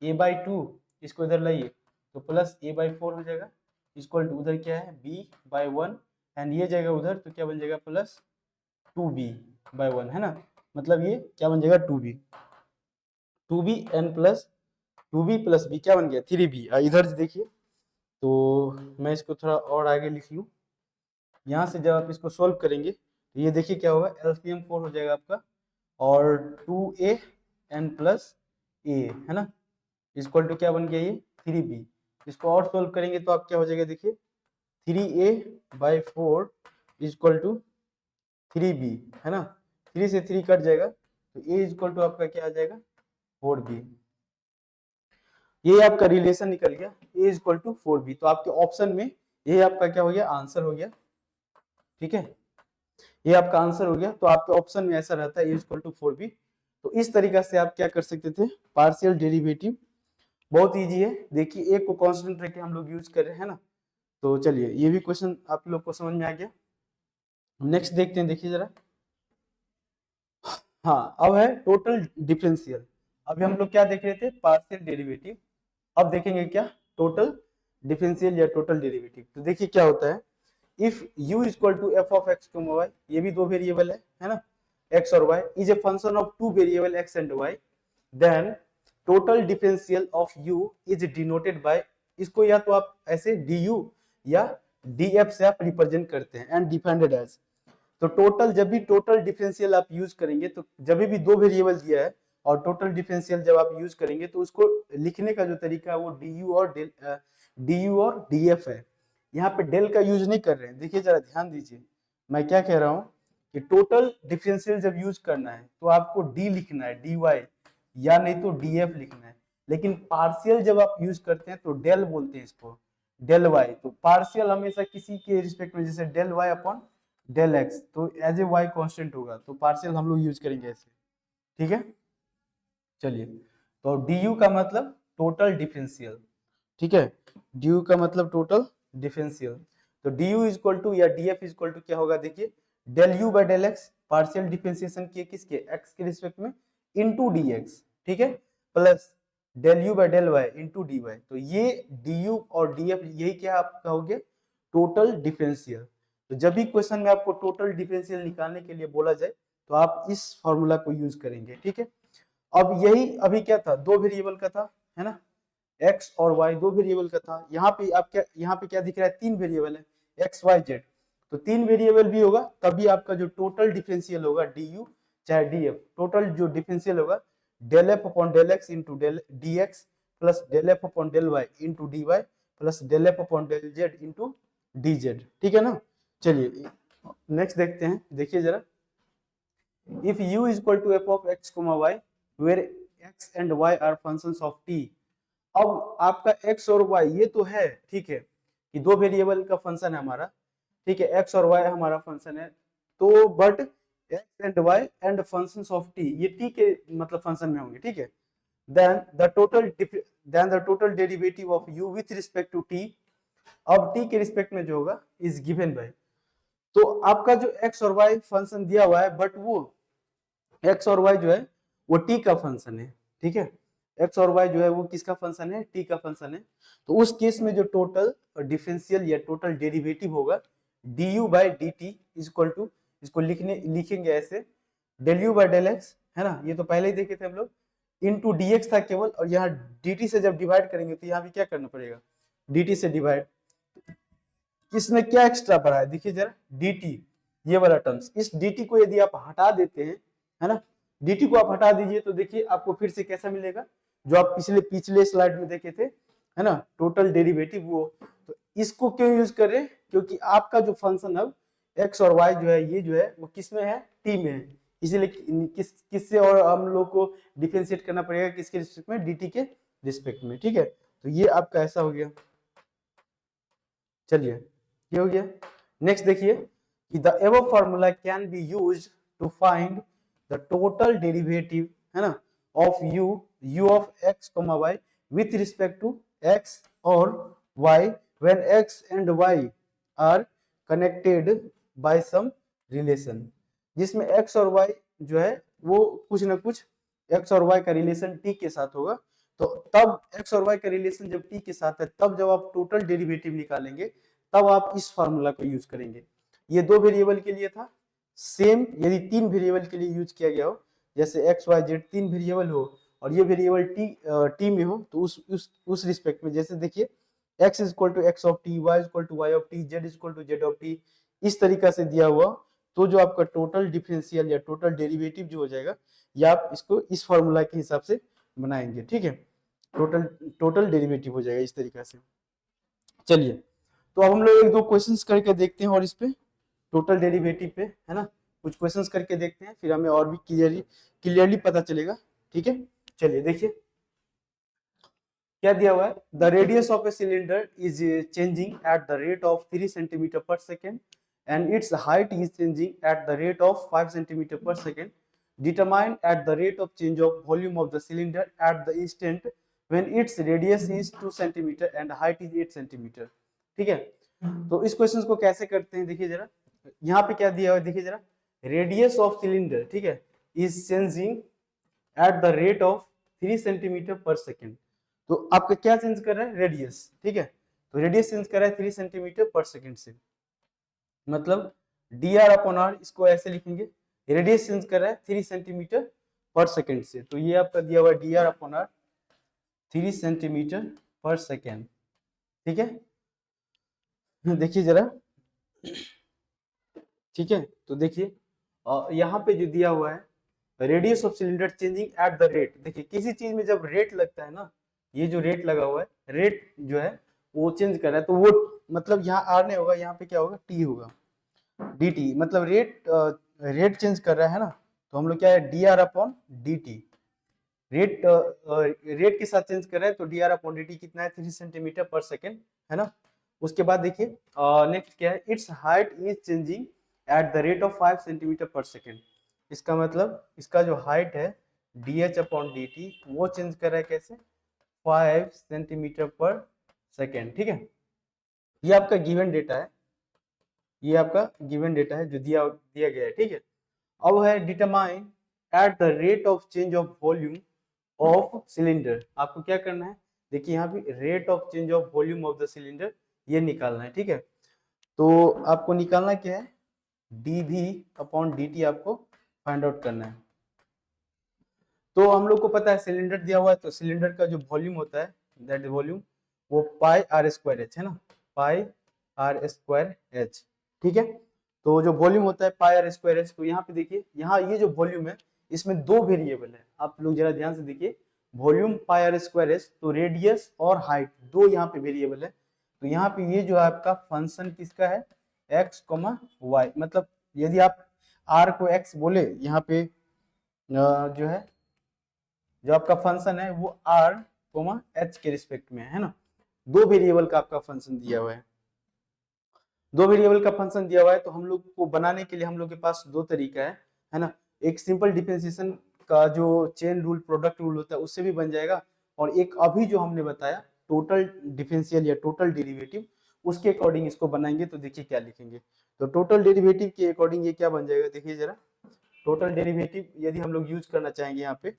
a/2, इसको इधर लाइए तो प्लस a/4 हो जाएगा इक्वल टू उधर क्या है b/1 एंड ये जाएगा उधर तो क्या बन जाएगा प्लस 2b/1 है ना, मतलब ये क्या बन जाएगा 2b N plus 2b plus b क्या बन गया 3b। इधर से देखिए तो मैं इसको थोड़ा और आगे लिख लूँ, यहाँ से जब आप इसको सोल्व करेंगे तो ये देखिए क्या होगा एलसीएम 4 हो जाएगा आपका और 2a n प्लस a है ना इक्वल टू क्या बन गया ये 3b। इसको और सोल्व करेंगे तो आप क्या हो जाएगा देखिए 3a/4 इक्वल टू 3b है ना, 3 से 3 कट जाएगा तो a इक्वल टू आपका क्या आ जाएगा 4b। ये आपका रिलेशन निकल गया a इक्वल टू 4b, तो आपके ऑप्शन में ये आपका क्या हो गया आंसर हो गया, ठीक है ये आपका आंसर हो गया। तो आपके ऑप्शन में ऐसा रहता है a इक्वल टू 4b। तो इस तरीका से आप क्या कर सकते थे पार्शियल डेरिवेटिव, बहुत इजी है। देखिए एक को कांस्टेंट रख के हम लोग यूज कर रहे हैं ना, तो चलिए ये भी क्वेश्चन आप लोग को समझ में आ गया। नेक्स्ट देखते हैं, देखिए जरा, हाँ अब है टोटल डिफरेंशियल। अभी हम लोग क्या देख रहे थे पार्शियल डेरिवेटिव, अब देखेंगे क्या टोटल डिफरेंशियल या टोटल डेरिवेटिव। तो देखिए क्या होता है if u equal to F of X Y, ये भी दो वेरिएबल है ना x और y is a function of two variable x and y, then total differential of u is denoted by, इसको या तो आप ऐसे du या df से आप रिप्रेजेंट करते हैं एंड डिफाइंड एज। तो टोटल जब भी टोटल डिफरेंशियल आप यूज करेंगे तो जब भी दो वेरिएबल दिया है और टोटल डिफरेंशियल जब आप यूज करेंगे तो उसको लिखने का जो तरीका है वो du और df है। यहाँ पे डेल का यूज नहीं कर रहे हैं, देखिए जरा ध्यान दीजिए मैं क्या कह रहा हूँ कि टोटल डिफरेंशियल जब यूज करना है तो आपको डी लिखना है dy या नहीं तो df लिखना है, लेकिन पार्शियल जब आप यूज करते हैं तो डेल बोलते हैं इसको डेल y। तो पार्शियल हमेशा किसी के रिस्पेक्ट में जैसे del y upon del x तो एज ए y कांस्टेंट होगा, तो पार्शियल हम लोग यूज करेंगे ऐसे, ठीक है। चलिए तो du का मतलब टोटल डिफरेंशियल, ठीक है du का मतलब टोटल डिफरेंशियल। तो du इक्वल टू या df इक्वल टू क्या होगा देखिए del u by del x, partial differentiation किए किसके x के रिस्पेक्ट में इनटू dx, ठीक है, plus del u by del y into dy। तो ये du और df यही क्या आपका हो गया टोटल डिफरेंशियल। तो जब भी क्वेश्चन में आपको टोटल डिफरेंशियल निकालने के लिए बोला जाए तो आप इस फॉर्मूला को यूज करेंगे, ठीक है। अब यही अभी क्या था दो वेरिएबल का था है ना, x और y दो वेरिएबल का था, यहाँ पे क्या दिख रहा है तीन वेरिएबल है x y z, तो तीन वेरिएबल भी होगा तभी आपका जो टोटल डिफरेंशियल होगा du चाहे df, टोटल जो डिफरेंशियल होगा del F upon del X into del D X plus del F upon del Y into D Y plus del F upon del Z into D Z, ठीक है ना। चलिए next देखते हैं, देखिए जरा if u is equal to f of x, y where x and y are functions of t। अब आपका x और y ये तो है ठीक है कि दो वेरिएबल का फंक्शन है हमारा, ठीक है x और y हमारा फंक्शन है, तो but x and y and functions of t ये t के मतलब फंक्शन में होंगे, ठीक है। Then the total derivative of u with respect to t, अब t के रिस्पेक्ट में जो होगा इज गिवन बाय, तो आपका जो x और y फंक्शन दिया हुआ है बट वो x और y जो है वो t का फंक्शन है, ठीक है, x और y जो है वो किसका फंक्शन है t का फंक्शन है। तो उस केस में जो टोटल डिफरेंशियल या टोटल डेरिवेटिव होगा du by dt equal to, इसको लिखेंगे ऐसे del u by del x है ना, ये तो पहले ही देखे थे हम लोग, इनटू dx था केवल, और यहाँ dt से जब डिवाइड करेंगे तो यहाँ भी क्या करना पड़ेगा dt से डिवाइड, इसमें क्या एक्स्ट्रा पड़ा है देखिए जरा dt ये वाला टर्म्स, इस dt को यदि आप हटा देते हैं है ना, dt को आप हटा दीजिए तो देखिए आपको फिर से कैसा मिलेगा जो आप पिछले स्लाइड में देखे थे है ना टोटल डेरिवेटिव वो। तो इसको क्यों यूज कर रहे हैं क्योंकि आपका जो फंक्शन अब x और y जो है ये जो है वो किस में है t में है, इसीलिए किससे और हम लोग को डिफरेंशिएट करना पड़ेगा किसके रिस्पेक्ट में dt के रिस्पेक्ट में, ठीक है। तो ये आपका ऐसा हो गया, चलिए ये हो गया। नेक्स्ट देखिए कि the above formula can be used to find the total derivative है ना of u of x comma y with respect to x or y when x and y are connected by some relation, जिसमें x और y जो है वो कुछ ना कुछ x और y का रिलेशन t के साथ होगा। तो तब x और y का रिलेशन जब t के साथ है, तब जब आप टोटल डेरिवेटिव निकालेंगे तब आप इस फार्मूला को यूज करेंगे। ये दो वेरिएबल के लिए था। सेम यदि तीन वेरिएबल के लिए यूज किया गया हो, जैसे एक्स वाई जेड तीन वेरिएबल हो और ये वेरिएबल टी में हो, तो उस रिस्पेक्ट में जैसे देखिए x is equal to X of T, y is equal to Y of T, z is equal to Z of T, इस तरीका से दिया हुआ, तो जो आपका टोटल डिफरेंशियल या टोटल डेरिवेटिव जो हो जाएगा, या आप इसको इस फॉर्मूला के हिसाब से बनाएंगे। ठीक है, टोटल डेरिवेटिव हो जाएगा इस तरीका से। चलिए, तो अब हम लोग एक दो क्वेश्चंस करके देखते हैं और इस पे टोटल डेरिवेटिव पे, है ना, कुछ क्वेश्चंस करके देखते हैं, फिर हमें और भी क्लियरली पता चलेगा। ठीक है, चलिए देखिए क्या दिया हुआ है। The radius of a cylinder is changing at the rate of 3 centimetre per second and its height is changing at the rate of 5 centimetre per second. Determine at the rate of change of volume of the cylinder at the instant when its radius is 2 centimetre and height is 8 centimetre. ठीक है, तो इस question को कैसे करते हैं, देखिए जरा, यहाँ पे क्या दिया हुआ है, देखिए जरा, रेडियस ऑफ सिलेंडर, ठीक है, is changing at the rate of 3 centimetre per second. तो आपका क्या चेंज कर रहा है, रेडियस। ठीक है, तो रेडियस चेंज कर रहा है 3 सेंटीमीटर पर सेकेंड से, मतलब dr अपॉन r, इसको ऐसे लिखेंगे, रेडियस चेंज कर रहा है 3 सेंटीमीटर पर सेकेंड से, तो ये आपका दिया हुआ dr upon r 3 centimetre per second. ठीक है, देखिए जरा, ठीक है, तो देखिए यहाँ पे जो दिया हुआ है, radius of cylinder changing at the rate, देखिए किसी चीज में जब रेट लगता है ना, ये जो रेट लगा हुआ है, रेट जो है वो चेंज कर रहा है, तो वो मतलब यहाँ आर नहीं होगा, यहाँ पे क्या होगा, टी होगा, डी टी, मतलब रेट चेंज कर रहा है ना, तो हम लोग क्या है, D R upon D T, rate के साथ चेंज कर रहा है, तो D R upon D T कितना है, 3 सेंटीमीटर पर सेकेंड, है ना। उसके बाद देखिए नेक्स्ट क्या है, it's height is changing at the rate of 5 centimetre per second. इसका मतलब इसका जो हाइट है D H upon D T, वो चेंज कर रहा है कैसे, 5 सेंटीमीटर पर सेकेंड। ठीक है, ये आपका गिवन डेटा है, ये आपका गिवन डेटा है जो दिया गया है। ठीक है, अब है determine at the rate of change of volume of cylinder. आपको क्या करना है, देखिए यहाँ पे rate of change of volume of the cylinder ये निकालना है। ठीक है, तो आपको निकालना क्या है, dv अपॉन dt आपको फाइंड आउट करना है। तो हम लोग को पता है सिलेंडर दिया हुआ है, तो सिलेंडर का जो वॉल्यूम होता है, दैट वॉल्यूम वो पाई आर स्क्वायर एच है ना, पाई आर स्क्वायर एच। ठीक है, तो जो वॉल्यूम होता है पाई आर स्क्वायर एच, तो यहाँ पे देखिए, यहाँ ये जो वॉल्यूम है इसमें दो वेरिएबल है, आप लोग जरा ध्यान से देखिए, volume pi R square H, तो रेडियस और हाइट दो यहाँ पे वेरिएबल है, तो यहाँ पे ये जो है आपका फंक्शन किसका है, एक्स कोमा वाई, मतलब यदि आप आर को एक्स बोले, यहाँ पे जो है जो आपका फंक्शन है वो आर कोमा एच के रिस्पेक्ट में है ना, दो वेरिएबल का आपका फंक्शन दिया हुआ है, दो वेरिएबल का फंक्शन दिया हुआ है, तो हम लोग को बनाने के लिए हम लोग के पास दो तरीका है ना, एक सिंपल डिफरेंशिएशन का जो चेन रूल प्रोडक्ट रूल होता है उससे भी बन जाएगा, और एक अभी जो हमने बताया टोटल डिफरेंशियल या टोटल डेरिवेटिव, उसके अकॉर्डिंग इसको बनाएंगे। तो देखिए क्या लिखेंगे, तो टोटल डेरिवेटिव के अकॉर्डिंग ये क्या बन जाएगा, देखिए जरा, टोटल डेरिवेटिव यदि हम लोग यूज करना चाहेंगे यहाँ पे,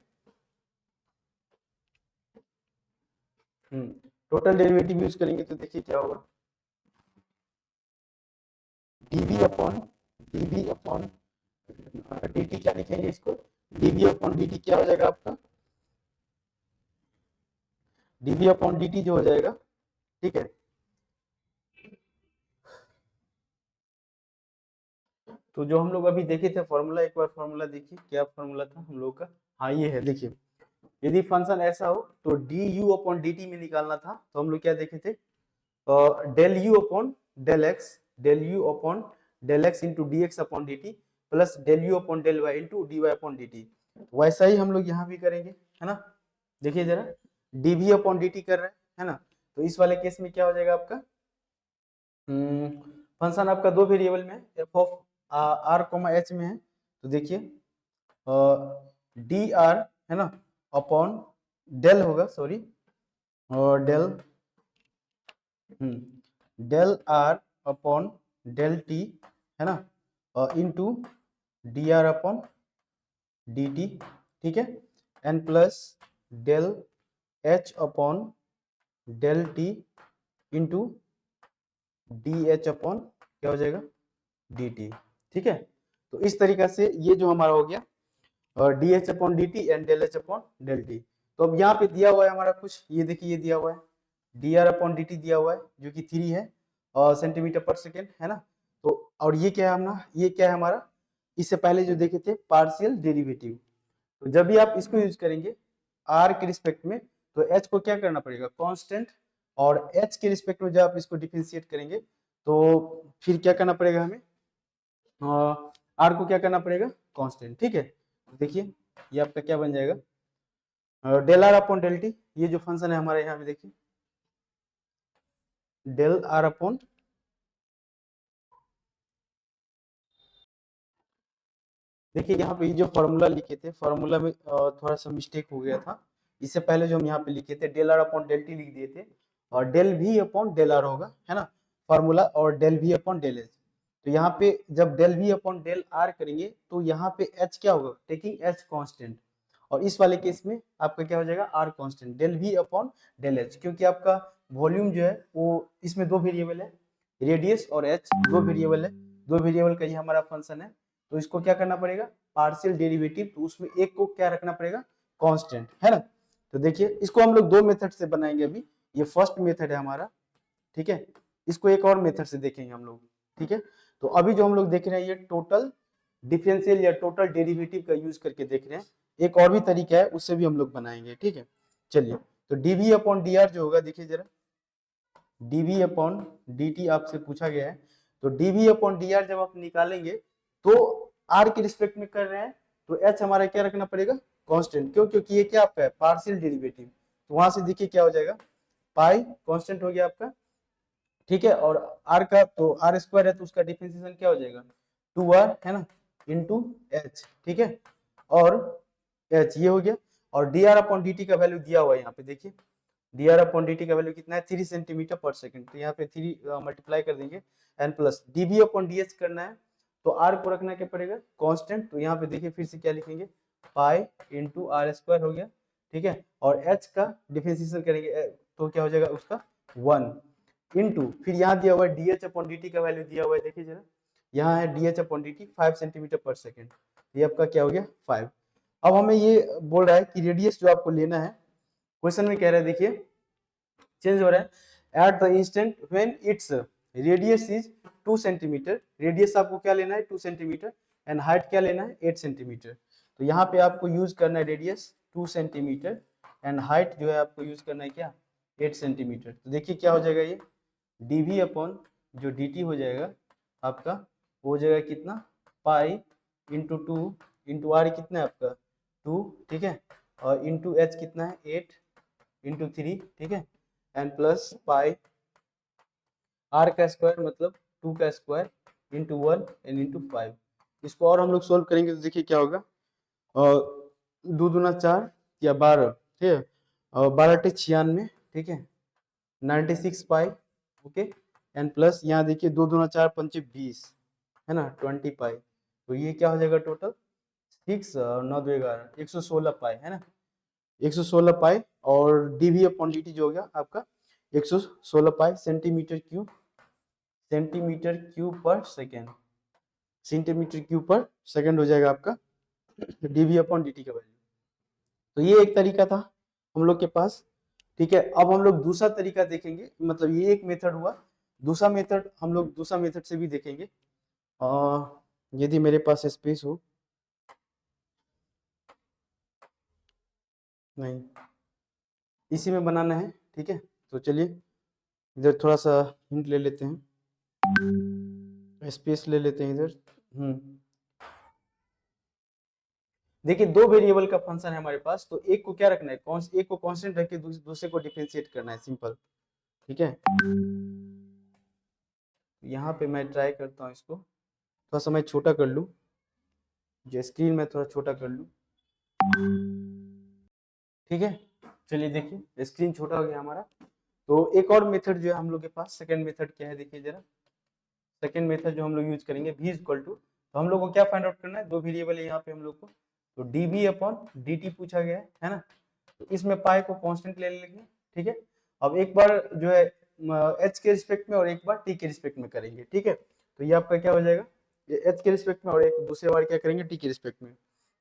टोटल डेरिवेटिव यूज करेंगे, तो देखिए क्या होगा, dv अपॉन dt, क्या लिखेंगे इसको, dv अपॉन dt क्या हो जाएगा आपका, dv अपॉन dt जो हो जाएगा, ठीक है, तो जो हम लोग अभी देखे थे फॉर्मूला, एक बार फॉर्मूला देखिए क्या फॉर्मूला था हम लोग का, हाँ ये है, देखिए यदि फंक्शन ऐसा हो तो D U upon D T में निकालना था, तो हम लोग क्या देखे थे, del you upon del x, del you upon del X into D X upon D T plus del you upon del Y into D Y upon D T, वैसा ही हम लोग यहाँ भी करेंगे, है ना। देखिए जरा, D V upon D T कर रहे हैं, है ना, तो इस वाले केस में क्या हो जाएगा आपका, फंक्शन आपका दो वेरिएबल में F of R comma H में है, तो देखिए डी आर है ना अपॉन डेल होगा, सॉरी, और del R upon del T, है ना, और into D R upon D T, ठीक है, and plus del H upon del T into D H upon क्या हो जाएगा, डी टी, ठीक है। तो इस तरीका से ये जो हमारा हो गया और D H upon D T and del H upon del T. तो अब यहाँ पे दिया हुआ है हमारा कुछ, ये देखिए ये दिया हुआ है D R upon D T दिया हुआ है जो कि 3 है और सेंटीमीटर पर सेकेंड, है ना। तो और ये क्या है हमारा, ये क्या है हमारा, इससे पहले जो देखे थे पार्शियल डेरिवेटिव। तो जब भी आप इसको यूज करेंगे आर के रिस्पेक्ट में, तो एच को क्या करना पड़ेगा, कांस्टेंट, और एच के रिस्पेक्ट में जब आप इसको डिफरेंशिएट करेंगे तो फिर क्या करना पड़ेगा हमें, आर को क्या करना पड़ेगा, कांस्टेंट, ठीक है। तो देखिए ये आपका क्या बन जाएगा, del R upon del T, ये जो फंक्शन है हमारे यहाँ पे देखिए डेल आर अपॉन, देखिए यहाँ पे ये जो फॉर्मूला लिखे थे, फॉर्मूला में थोड़ा सा मिस्टेक हो गया था। इससे पहले जो हम यहाँ पे लिखे थे del R upon del T लिख दिए थे, और डेल भी अपॉन डेल आर होगा, है ना, फॉर्मूला, और डेल भी अपॉन डेल एच। तो यहाँ पे जब डेल भी अपॉन डेल आर करेंगे तो यहाँ पे एच क्या होगा, टेकिंग एच कांस्टेंट, और इस वाले केस में आपका क्या हो जाएगा, आर कांस्टेंट, डेल भी अपॉन डेल एच, क्योंकि आपका वॉल्यूम जो है वो इसमें दो वेरिएबल है, रेडियस और एच, दो वेरिएबल है, दो वेरिएबल का ये हमारा फंक्शन है। तो इसको क्या करना पड़ेगा, पार्शियल डेरिवेटिव, तो उसमें एक को क्या रखना पड़ेगा, कांस्टेंट, है ना। तो देखिए इसको हम लोग दो मेथड से बनाएंगे अभी, ये फर्स्ट मेथड है हमारा, ठीक है। इसको एक और मेथड से देखेंगे हम लोग, ठीक है। तो अभी जो हम लोग देख रहे हैं ये टोटल डिफरेंशियल या टोटल डेरिवेटिव का यूज करके देख रहे हैं, एक और भी तरीका है उससे भी हम लोग बनाएंगे, ठीक है। चलिए, तो डीवी अपॉन डी आर जो होगा, देखिए जरा, डीवी अपॉन डी टी आपसे पूछा गया है, तो डीवी अपॉन डी आर जब आप निकालेंगे तो आर के रिस्पेक्ट में कर रहे हैं, तो एच हमारा क्या रखना पड़ेगा, कांस्टेंट, क्यों, क्योंकि ये क्या आपका है, पार्शियल डेरिवेटिव। तो वहां से देखिए क्या हो जाएगा, पाई कांस्टेंट हो गया आपका, ठीक है, और आर का तो आर स्क्वायर है तो उसका डिफरेंशिएशन क्या हो जाएगा, 2r, है ना, इंटू एच, ठीक है, और एच ये हो गया, और D R upon D T का वैल्यू दिया हुआ है यहाँ पे, देखिए D R upon D T का वैल्यू कितना है, 3 सेंटीमीटर पर सेकंड, तो यहाँ पे 3 मल्टीप्लाई कर देंगे, and plus D B upon D H करना है, तो आर को रखना क्या पड़ेगा, कांस्टेंट, तो यहाँ पे देखिए फिर से क्या लिखेंगे, पाई इंटू आर स्क्वायर हो गया, ठीक है, और एच का डिफरेंशिएशन करेंगे तो क्या हो जाएगा उसका 1 इंटू, फिर यहाँ दिया हुआ है D H upon D T का वैल्यू दिया हुआ है, देखिए जरा, यहाँ है D H upon D T 5 centimetre per second, ये आपका क्या हो गया 5। अब हमें ये बोल रहा है कि रेडियस जो आपको लेना है, क्वेश्चन में कह रहा है, देखिए चेंज हो रहा है, eight the instant when its radius is 2 centimetre, radius आपको क्या लेना है 2 सेंटीमीटर, एंड हाइट क्या लेना है 8 सेंटीमीटर। तो यहाँ पे आपको यूज करना है रेडियस 2 सेंटीमीटर एंड हाइट जो है आपको यूज करना है क्या 8 सेंटीमीटर। तो देखिए क्या हो जाएगा, ये dv अपॉन जो dt हो जाएगा आपका, वो हो जाएगा कितना, पाई इंटू 2 इंटू आर कितना है आपका 2, ठीक है, और इंटू एच कितना है 8 इंटू 3, ठीक है, एंड प्लस पाई आर का स्क्वायर मतलब 2 का स्क्वायर इंटू 1 एंड इंटू 5। इसको और हम लोग सोल्व करेंगे तो देखिए क्या होगा, और 2 दूना 4 या 12, ठीक है, और 12 टे 96, ठीक है, 96 पाई, ओके, एंड प्लस यहाँ देखिए 2 दूना 4 पंचे 20, है ना, 20 पाई, तो ये क्या हो जाएगा टोटल 6 और 9 2 11 116 पाई, है ना, 116 पाई, और डीवी अपॉन dt जो हो गया आपका 116 पाई सेंटीमीटर क्यूब, सेंटीमीटर क्यूब पर सेकेंड, सेंटीमीटर क्यूब पर सेकेंड हो जाएगा आपका डीवी अपॉन dt का वैल्यू। तो ये एक तरीका था हम लोग के पास, ठीक है। अब हम लोग दूसरा तरीका देखेंगे, मतलब ये एक मेथड हुआ, दूसरा मेथड हम लोग दूसरा मेथड से भी देखेंगे, यदि मेरे पास स्पेस हो, नहीं इसी में बनाना है, ठीक है। तो चलिए इधर थोड़ा सा हिंट ले लेते हैं, स्पेस ले लेते हैं इधर। देखिए दो वेरिएबल का फंक्शन है हमारे पास, तो एक को क्या रखना है, एक को कांस्टेंट रख के दूसरे को डिफरेंशिएट करना है, सिंपल, ठीक है। यहाँ पे मैं ट्राई करता हूँ इसको थोड़ा सा मैं छोटा कर लूँ, जो स्क्रीन में थोड़ा छोटा कर लूँ। ठीक है, चलिए देखिए स्क्रीन छोटा हो गया हमारा। तो एक और मेथड जो है हम लोग के पास, सेकंड मेथड क्या है देखिए जरा। सेकंड मेथड जो हम लोग यूज करेंगे v इक्वल टू, तो हम लोग को क्या फाइंड आउट करना है, दो वेरिएबल है यहाँ पे हम लोग को, तो dv अपॉन dt पूछा गया है ना। तो इसमें पाई को कांस्टेंट ले लेंगे, ठीक है। अब एक बार जो है h के रिस्पेक्ट में और एक बार t के रिस्पेक्ट में करेंगे, ठीक है। तो ये आपका क्या हो जाएगा, ये h के रिस्पेक्ट में और एक दूसरे बार क्या करेंगे t के रिस्पेक्ट में।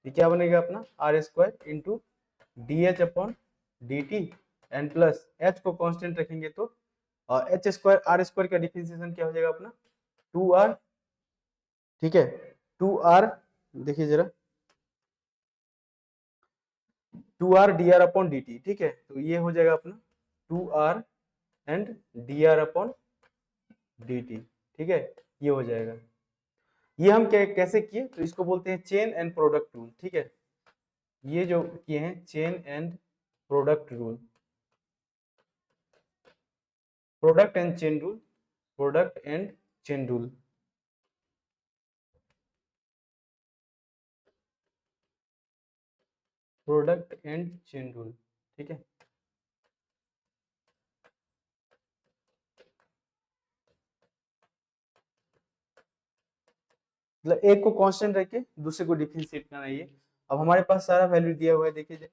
ये क्या बनेगा अपना r square into dh upon dt and plus h को कांस्टेंट रखेंगे तो एच स्क्वायर आर स्क्वायर का डिफरेंशिएशन क्या हो जाएगा अपना 2r, ठीक है। 2r देखिए जरा 2r dr अपॉन dt, ठीक है। तो ये हो जाएगा अपना 2r and dr upon dt, ठीक है, ये हो जाएगा। ये हम क्या कैसे किए, तो इसको बोलते हैं चेन एंड प्रोडक्ट रूल, ठीक है। ये जो किए हैं chain and product rule, product and chain rule, product and chain rule. Product and chain rule, ठीक है। मतलब एक को कांस्टेंट रख के दूसरे को डिफरेंशिएट करना है ये। अब हमारे पास सारा वैल्यू दिया हुआ है, देखिए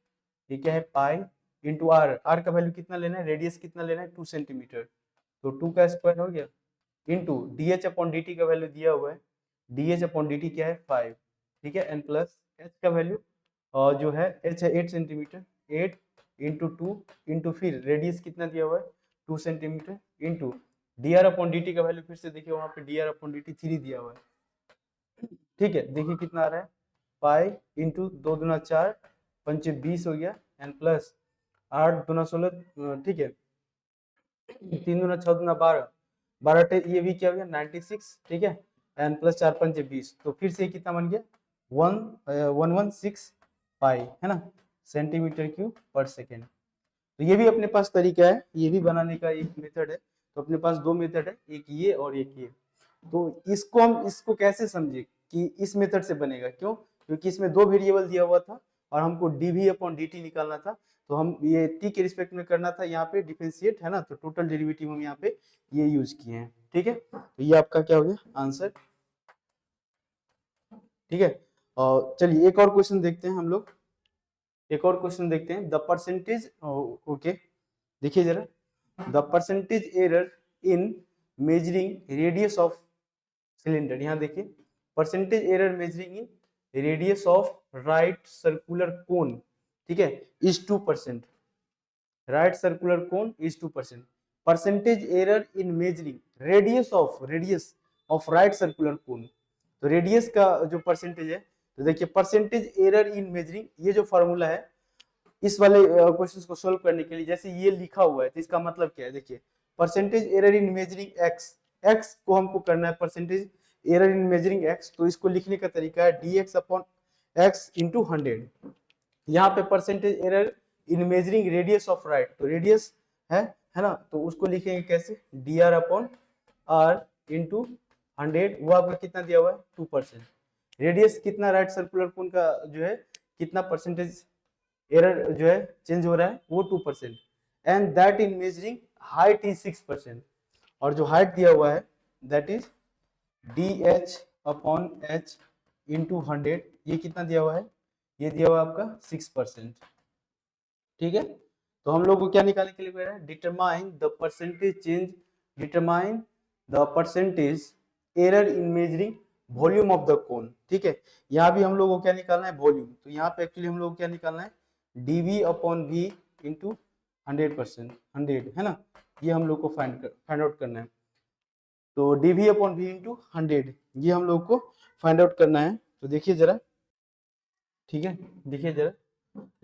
ये क्या है पाई इंटू आर, आर का वैल्यू कितना लेना है, रेडियस कितना लेना है 2 सेंटीमीटर, तो 2 का स्क्वायर हो गया into D H upon D T का वैल्यू दिया हुआ है, D H upon D T क्या है 5, ठीक है, एंड प्लस एच का वैल्यू जो है एच है 8 सेंटीमीटर, 8 इंटू 2 इंटू फिर रेडियस कितना दिया हुआ है 2 centimetre into D R upon D T का वैल्यू फिर से देखिए वहां पे D R upon D T 3 दिया हुआ है, ठीक है। देखिए कितना आ रहा है पाई इंटू 2 दूना 4 पंचे 20 हो गया एंड प्लस 8 दूना 16, ठीक है, 3 दूना 6 दूना 12, 12 ये भी क्या हो गया 96, ठीक है, एंड प्लस 4 पंचे 20, तो फिर से कितना बन गया 116 पाई, है ना, सेंटीमीटर क्यूब पर सेकेंड। तो ये भी अपने पास तरीका है, ये भी बनाने का एक मेथड है। तो अपने पास दो मेथड है, एक ये और एक ये। तो इसको हम इसको कैसे समझे कि इस मेथड से बनेगा, क्यों, क्योंकि इसमें दो वेरिएबल दिया हुआ था और हमको dv अपॉन dt निकालना था, तो हम ये t के रिस्पेक्ट में करना था यहाँ पे डिफरेंशिएट, है ना, तो टोटल डेरिवेटिव हम यहाँ पे ये यूज किए हैं, ठीक है। तो ये आपका क्या हो गया आंसर, ठीक है। और चलिए एक और क्वेश्चन देखते हैं हम लोग, एक और क्वेश्चन देखते हैं, द परसेंटेज, ओके देखिए जरा, the percentage error in measuring radius of cylinder, यहाँ देखिए percentage error measuring in radius of right circular cone, ठीक है, is 2%, right circular cone is 2%, percentage error in measuring radius of right circular cone, तो radius का जो percentage है, तो देखिए परसेंटेज एरर इन मेजरिंग, ये जो फॉर्मूला है इस वाले क्वेश्चंस को सोल्व करने के लिए, जैसे ये लिखा हुआ है तो इसका मतलब क्या है, देखिए percentage error in measuring x, x को हमको करना है percentage error in measuring x, तो इसको लिखने का तरीका है dx अपॉन एक्स इंटू 100। यहाँ पे percentage error in measuring radius of right, तो रेडियस है ना, तो उसको लिखेंगे कैसे dr अपॉन r इंटू 100, वो आपका कितना दिया हुआ है 2%। रेडियस कितना राइट सर्कुलर कोन का जो है कितना परसेंटेज एरर जो है चेंज हो रहा है वो 2%, and that in measuring height is 6%, और जो हाइट दिया हुआ है that is D upon H into 100, ये कितना दिया हुआ है, ये दिया हुआ है आपका 6%, ठीक है। तो हम लोग को क्या निकालने के लिए कह रहे हैं, determine the percentage change, determine the percentage error in measuring volume of the cone, ठीक है। यहाँ भी हम लोग को क्या निकालना है वॉल्यूम, तो यहाँ पे एक्चुअली हम लोग को क्या निकालना है dv अपॉन v इंटू 100%, 100 है ना, ये हम लोग को फाइंड आउट करना है। तो dv अपॉन v इंटू 100 ये हम लोग को फाइंड आउट करना है। तो देखिए जरा, ठीक है, देखिए जरा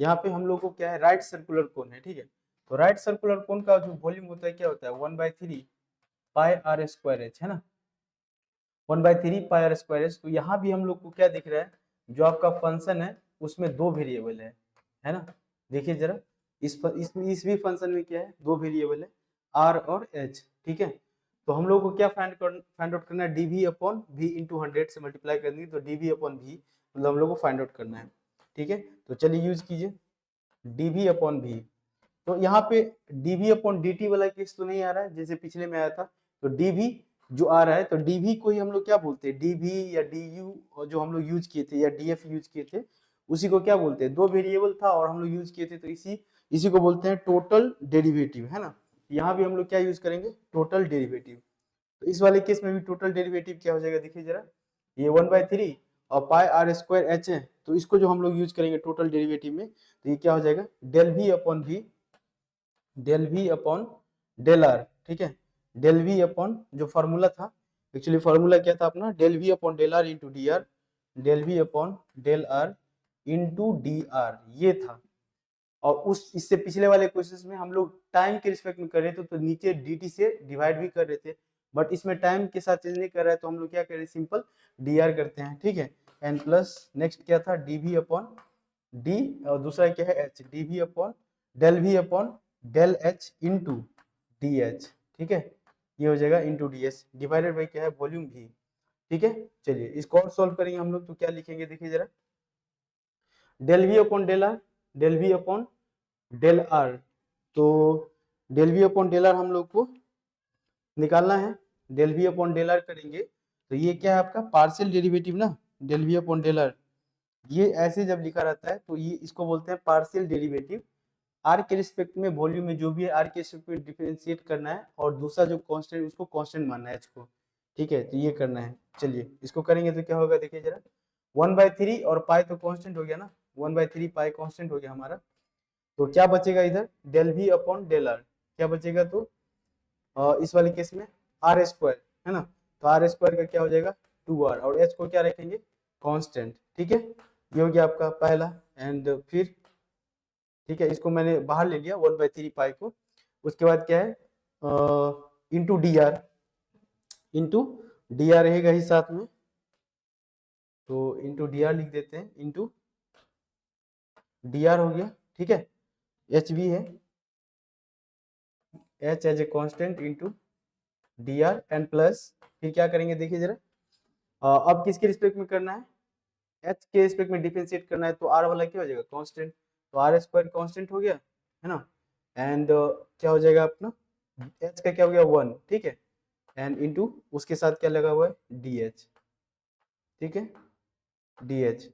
यहाँ पे हम लोग को क्या है राइट सर्कुलर कोन है, ठीक है। तो राइट सर्कुलर कोन का जो वॉल्यूम होता है क्या होता है 1/3 पाई आर स्क्वायर एच, है ना, 1/3 पाई आर स्क्वायर एच। तो यहाँ भी हम लोग को क्या दिख रहा है, जो आपका फंक्शन है उसमें दो वेरिएबल है ना, देखिए जरा इस भी फंक्शन में क्या है दो वेरिएबल है आर और एच, ठीक है। तो हम लोग को क्या फाइंड आउट करना है dv अपॉन v इंटू 100 से मल्टीप्लाई करनी है, तो dv अपॉन v मतलब हम लोग को फाइंड आउट करना है, ठीक है। तो चलिए यूज कीजिए, dv अपॉन v। तो यहाँ पे dv अपॉन dt वाला केस तो नहीं आ रहा है जैसे पिछले में आया था, तो dv जो आ रहा है तो dv को ही हम लोग क्या बोलते हैं, dv या du जो हम लोग यूज किए थे या df यूज किए थे, उसी को क्या बोलते हैं, दो वेरिएबल था और हम लोग यूज किए थे, तो इसी को बोलते हैं टोटल डेरिवेटिव, है ना। यहाँ भी हम लोग क्या यूज करेंगे, टोटल डेरिवेटिव। तो इस वाले केस में भी टोटल डेरिवेटिव क्या हो जाएगा, देखिए जरा, ये 1/3 और पाई आर स्क्वायर एच है, तो इसको जो हम लोग यूज करेंगे टोटल डेरिवेटिव में, तो ये क्या हो जाएगा, del we upon V, del we upon del R, ठीक है। डेल वी अपॉन जो फॉर्मूला था, एक्चुअली फॉर्मूला क्या था अपना, del we upon del R into D R, del we upon del R into D R, ये था। और उस इससे पिछले वाले क्वेश्चंस में हम लोग टाइम के रिस्पेक्ट में कर रहे थे, तो नीचे dt से डिवाइड भी कर रहे थे, बट इसमें टाइम के साथ चेंज नहीं कर रहा है, तो हम लोग क्या कर रहे हैं, सिंपल dr करते हैं, ठीक है। एंड प्लस नेक्स्ट क्या था, dv अपॉन d, और दूसरा क्या है h, dv upon del v upon del h into dh, ठीक है। ये हो जाएगा इंटू dh डिवाइडेड बाई क्या है, वॉल्यूम v, ठीक है। चलिए इसको और सॉल्व करेंगे हम लोग, तो क्या लिखेंगे देखिए जरा, del v upon del r, del v upon del r, तो del we upon del r हम लोग को निकालना है, del we upon del r करेंगे तो ये क्या है आपका पार्शियल डेरिवेटिव ना, del we upon del r, ये ऐसे जब लिखा रहता है तो ये इसको बोलते हैं पार्शियल डेरिवेटिव। आर के रिस्पेक्ट में वॉल्यूम में जो भी है आर के रिस्पेक्ट में डिफरेंशिएट करना है, और दूसरा जो कांस्टेंट उसको कांस्टेंट मानना है एच को, ठीक है, तो ये करना है। चलिए इसको करेंगे तो क्या होगा देखिए जरा, 1/3 और पाई तो कांस्टेंट हो गया ना, 1/3 पाई कांस्टेंट हो गया हमारा, तो क्या बचेगा इधर, del we upon del R, क्या बचेगा, तो इस वाले केस में आर स्क्वायर, है ना, तो आर स्क्वायर का क्या हो जाएगा 2r, और एच को क्या रखेंगे कांस्टेंट, ठीक है। ये हो गया आपका पहला, एंड फिर ठीक है, इसको मैंने बाहर ले लिया 1/3 पाई को, उसके बाद क्या है into D are, into D are रहेगा ही साथ में, तो इंटू डी आर लिख देते हैं, इंटू डी आर हो गया, ठीक है। एच भी है, H as a constant into D R, and plus फिर क्या करेंगे देखिए जरा, अब किसके रिस्पेक्ट में करना है, एच के रिस्पेक्ट में डिफरेंशिएट करना है, तो आर वाला क्या हो जाएगा कांस्टेंट, तो आर स्क्वायर कांस्टेंट हो गया, है ना। एंड क्या हो जाएगा अपना, एच का क्या हो गया 1, ठीक है, एंड इंटू उसके साथ क्या लगा हुआ है डी एच, ठीक है, डी एच,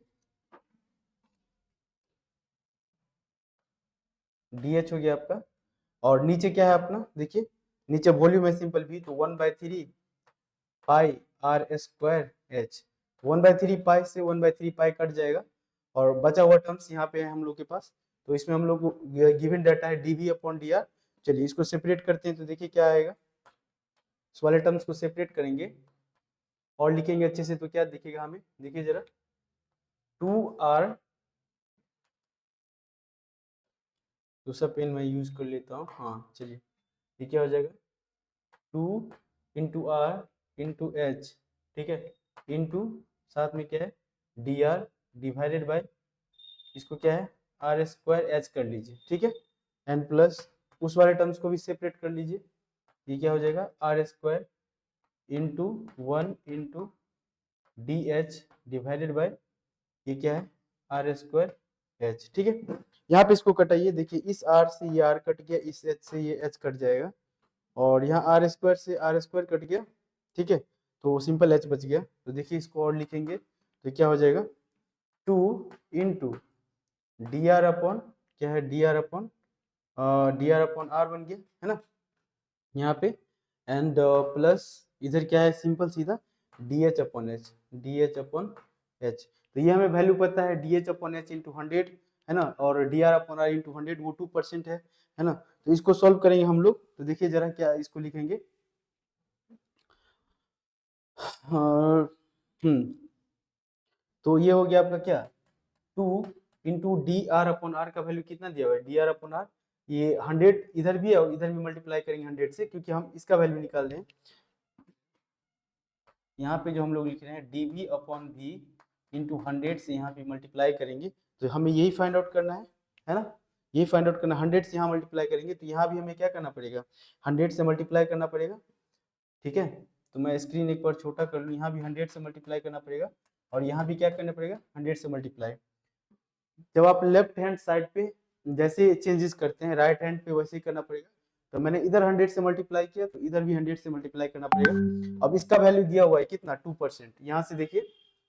डी एच हो गया आपका। और नीचे क्या है अपना देखिए, नीचे वॉल्यूम है सिंपल भी, तो 1/3 पाई आर स्क्वायर एच, 1/3 पाई से 1/3 पाई कट जाएगा, और बचा हुआ टर्म्स यहाँ पे है हम लोग के पास, तो इसमें हम लोग को गिवन डाटा है डीवी अपॉन डी आर। चलिए इसको सेपरेट करते हैं, तो देखिए क्या आएगा, इस वाले टर्म्स को सेपरेट करेंगे और लिखेंगे अच्छे से, तो क्या दिखेगा हमें, देखिए जरा, 2r, दूसरा पेन मैं यूज कर लेता हूँ, हाँ चलिए, ये क्या हो जाएगा 2 इंटू आर इंटू एच, ठीक है, इंटू साथ में क्या है डी आर डिवाइडेड बाई, इसको क्या है आर स्क्वायर एच कर लीजिए, ठीक है, एंड प्लस उस वाले टर्म्स को भी सेपरेट कर लीजिए, ये क्या हो जाएगा R square into 1 into D H divided by, ये क्या है आर स्क्वायर एच, ठीक है। यहाँ पे इसको कटाइए, देखिए इस आर से ये आर कट गया, इस एच से ये एच कट जाएगा, और यहाँ आर स्क्वायर से आर स्क्वायर कट गया, ठीक है, तो सिंपल एच बच गया, तो देखिए इसको और लिखेंगे तो क्या हो जाएगा 2 इंटू डी आर अपॉन, क्या है डी आर अपॉन आर बन गया, है ना यहाँ पे, एंड प्लस इधर क्या है सिंपल सीधा D H upon H, D H upon H, तो ये हमें वैल्यू पता है D H upon H into 100, है ना, और D R upon R into 100 वो 2% है ना, तो इसको सॉल्व करेंगे हम लोग, तो देखिए जरा क्या इसको लिखेंगे, तो ये हो गया आपका क्या 2 into D R upon R का वैल्यू कितना दिया हुआ है, डी आर अपॉन आर, ये 100 इधर भी है और इधर भी मल्टीप्लाई करेंगे 100 से, क्योंकि हम इसका वैल्यू निकाल रहे हैं। यहाँ पे जो हम लोग लिख रहे हैं D V upon V into 100 से यहाँ पे मल्टीप्लाई करेंगे, तो हमें यही फाइंड आउट करना है ना, यही फाइंड आउट करना, 100 से यहाँ मल्टीप्लाई करेंगे, तो यहाँ भी हमें क्या करना पड़ेगा 100 से मल्टीप्लाई करना पड़ेगा, ठीक है। तो मैं स्क्रीन एक बार छोटा कर लूँ, यहाँ भी 100 से मल्टीप्लाई करना पड़ेगा, और यहाँ भी क्या करना पड़ेगा 100 से मल्टीप्लाई। जब आप लेफ्ट हैंड साइड पे जैसे चेंजेस करते हैं राइट हैंड पे वैसे ही करना पड़ेगा। तो मैंने इधर 100 से मल्टीप्लाई किया तो इधर भी 100 से मल्टीप्लाई करना पड़ेगा। अब इसका वैल्यू दिया हुआ है कितना 2%, यहाँ से देखिए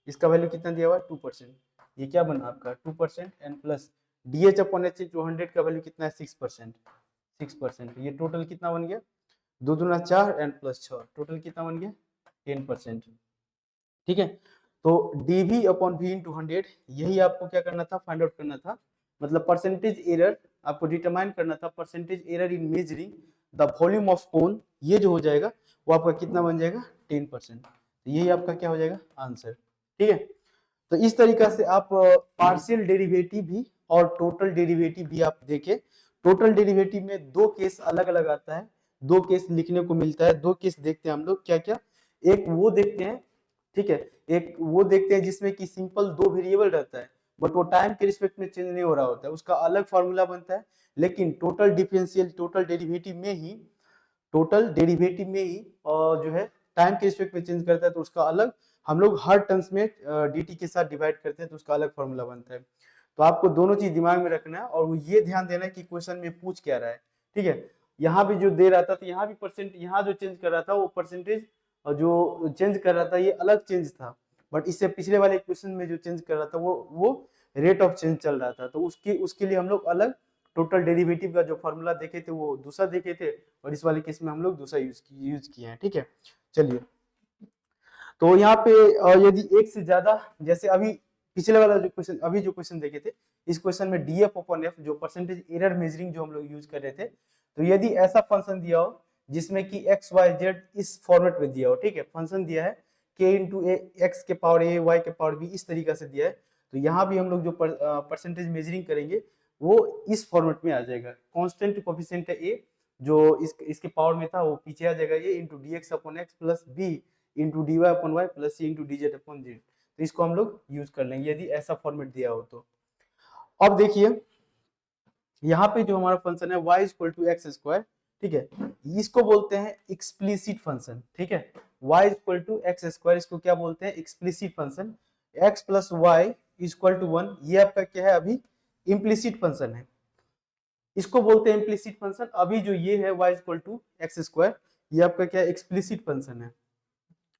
इसका वैल्यू कितना दिया हुआ है 2%। ये क्या बना आपका 2% and plus DH upon H जो 100 का वैल्यू कितना है 6%। 6% ये टोटल कितना बन गया 2 दूना 4 एंड प्लस 6 टोटल कितना बन गया 10%। ठीक है, तो dv अपॉन v इंटू 100 यही आपको क्या करना था फाइंड आउट करना था, मतलब परसेंटेज एरर आपको डिटरमाइन करना था, percentage error in measuring the volume of cone, ये जो हो जाएगा वो आपका कितना बन जाएगा 10%। तो यही आपका क्या हो जाएगा आंसर। ठीक है, तो इस तरीका से आप पार्शियल डेरिवेटिव भी और टोटल डेरिवेटिव भी आप देखें। टोटल डेरिवेटिव में दो केस अलग अलग आता है, दो केस लिखने को मिलता है, दो केस देखते हैं हम लोग क्या क्या। एक वो देखते हैं, ठीक है, एक वो देखते हैं जिसमें कि सिंपल दो वेरिएबल रहता है बट वो टाइम के रिस्पेक्ट में चेंज नहीं हो रहा होता है, उसका अलग फॉर्मूला बनता है। लेकिन टोटल डिफरेंशियल टोटल डेरिवेटिव में ही जो है टाइम के रिस्पेक्ट में चेंज करता है तो उसका अलग, हम लोग हर टर्म्स में dt के साथ डिवाइड करते हैं तो उसका अलग फॉर्मूला बनता है। तो आपको दोनों चीज दिमाग में रखना है और वो ये ध्यान देना है कि क्वेश्चन में पूछ क्या रहा है। ठीक है, यहाँ भी जो दे रहा था तो यहाँ भी परसेंट, यहाँ जो चेंज कर रहा था वो परसेंटेज जो चेंज कर रहा था ये अलग चेंज था, बट इससे पिछले वाले क्वेश्चन में जो चेंज कर रहा था वो रेट ऑफ चेंज चल रहा था, तो उसके लिए हम लोग अलग टोटल डेरिवेटिव का जो फॉर्मूला देखे थे वो दूसरा देखे थे और इस वाले केस में हम लोग दूसरा यूज किए हैं। ठीक है, चलिए, तो यहाँ पे यदि एक से ज्यादा, जैसे अभी पिछले वाला जो क्वेश्चन, अभी जो क्वेश्चन देखे थे इस क्वेश्चन में df अपॉन f जो परसेंटेज एरर मेजरिंग जो हम लोग यूज कर रहे थे, तो यदि ऐसा फंक्शन दिया हो जिसमें कि x y z इस फॉर्मेट में दिया हो, ठीक है, फंक्शन दिया है k इंटू एक्स के पावर a y के पावर b इस तरीका से दिया है, तो यहाँ भी हम लोग जो परसेंटेज मेजरिंग करेंगे वो इस फॉर्मेट में आ जाएगा। कांस्टेंट कोफिशिएंट है a जो इसके पावर में था वो पीछे आ जाएगा a into D X upon X plus b into D Y upon Y plus C into D Z upon Z. तो इसको हम लोग यूज कर लेंगे यदि ऐसा फॉर्मेट दिया हो तो। अब देखिए यहाँ पे जो हमारा फंक्शन है y equal to x square, ठीक है, इसको बोलते हैं एक्सप्लिसिट फंक्शन। ठीक है, y equal to x square इसको क्या बोलते हैं explicit function. x plus Y equal to 1 ये आपका क्या है अभी इम्प्लिसिट फंक्शन है, इसको बोलते हैं इम्प्लिसिट फंक्शन। अभी जो ये है y equal to x square ये आपका क्या एक्सप्लिसिट फंक्शन है।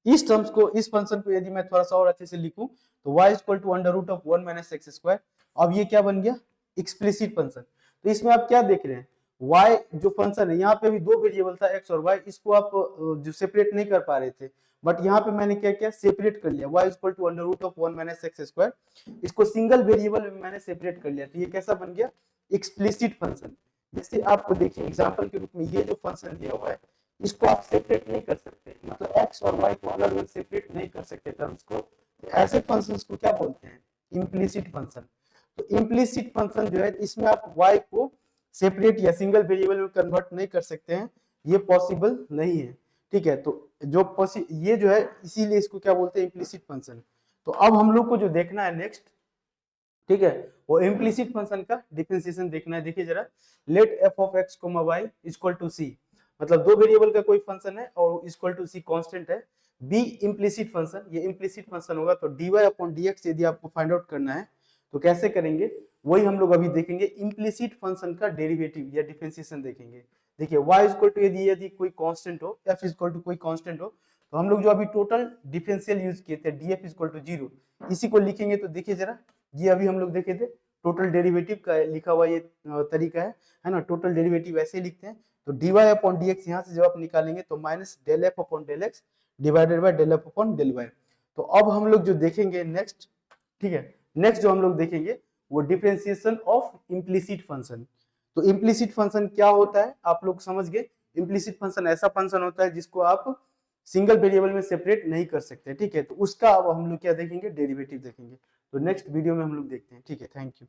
इस टर्म्स को, इस फंक्शन को यदि मैं थोड़ा सा और अच्छे से लिखूं तो y equal to under root of 1 minus X square, अब ये क्या बन गया एक्सप्लिसिट फंक्शन। तो इसमें आप क्या देख रहे हैं y जो फंक्शन है, यहाँ पे भी दो वेरिएबल था x और y, इसको आप जो सेपरेट नहीं कर पा रहे थे, बट यहाँ पे मैंने क्या किया सेपरेट कर लिया y equal to under root of 1 minus X square, इसको सिंगल वेरिएबल में मैंने सेपरेट कर लिया, तो ये कैसा बन गया एक्सप्लिसिट फंक्शन। जैसे आपको देखिए एग्जाम्पल के रूप में ये जो फंक्शन दिया हुआ है इसको आप सेपरेट नहीं कर सकते, मतलब x और y को अलग अलग सेपरेट नहीं कर सकते टर्म्स को, तो ऐसे फंक्शंस को क्या बोलते हैं इम्प्लिसिट फंक्शन। तो इम्प्लिसिट फंक्शन जो है इसमें आप y को सेपरेट या सिंगल वेरिएबल में कन्वर्ट नहीं कर सकते हैं, ये पॉसिबल नहीं है। ठीक है, तो ये जो है इसीलिए इसको क्या बोलते हैं इम्प्लिसिट फंक्शन। तो अब हम लोग को जो देखना है नेक्स्ट, ठीक है, वो इम्प्लिसिट फंक्शन का डिफरेंशिएशन देखना है। देखिए जरा, let f of x, y equal to c, मतलब दो वेरिएबल का कोई फंक्शन है और इक्वल टू सी कांस्टेंट है, बी इम्प्लिसिट फंक्शन, ये इम्प्लिसिट फंक्शन होगा, तो dy अपॉन dx यदि आपको फाइंड आउट करना है तो कैसे करेंगे वही हम लोग अभी देखेंगे। इम्प्लिसिट फंक्शन का डेरिवेटिव या डिफरेंशिएशन देखेंगे। देखिए y इक्वल टू यदि कोई कांस्टेंट हो, f इक्वल टू कोई कांस्टेंट हो, तो हम लोग जो अभी टोटल डिफरेंशियल यूज किए थे df इक्वल टू 0, इसी को लिखेंगे। तो देखिए जरा, ये अभी हम लोग देखे थे टोटल डेरिवेटिव का लिखा हुआ ये तरीका है ना, टोटल डेरिवेटिव ऐसे ही लिखते हैं। तो dy अपॉन dx यहाँ से जब आप निकालेंगे तो minus del F upon del X divided by del F upon del Y. तो अब हम लोग जो देखेंगे नेक्स्ट, ठीक है, नेक्स्ट जो हम लोग देखेंगे वो डिफरेंशिएशन ऑफ इम्प्लिसिट फंक्शन। तो इम्प्लिसिट फंक्शन क्या होता है आप लोग समझ गए। इम्प्लिसिट फंक्शन ऐसा फंक्शन होता है जिसको आप सिंगल वेरिएबल में सेपरेट नहीं कर सकते। ठीक है, तो उसका अब हम लोग क्या देखेंगे डेरिवेटिव देखेंगे। तो नेक्स्ट वीडियो में हम लोग देखते हैं। ठीक है, थैंक यू।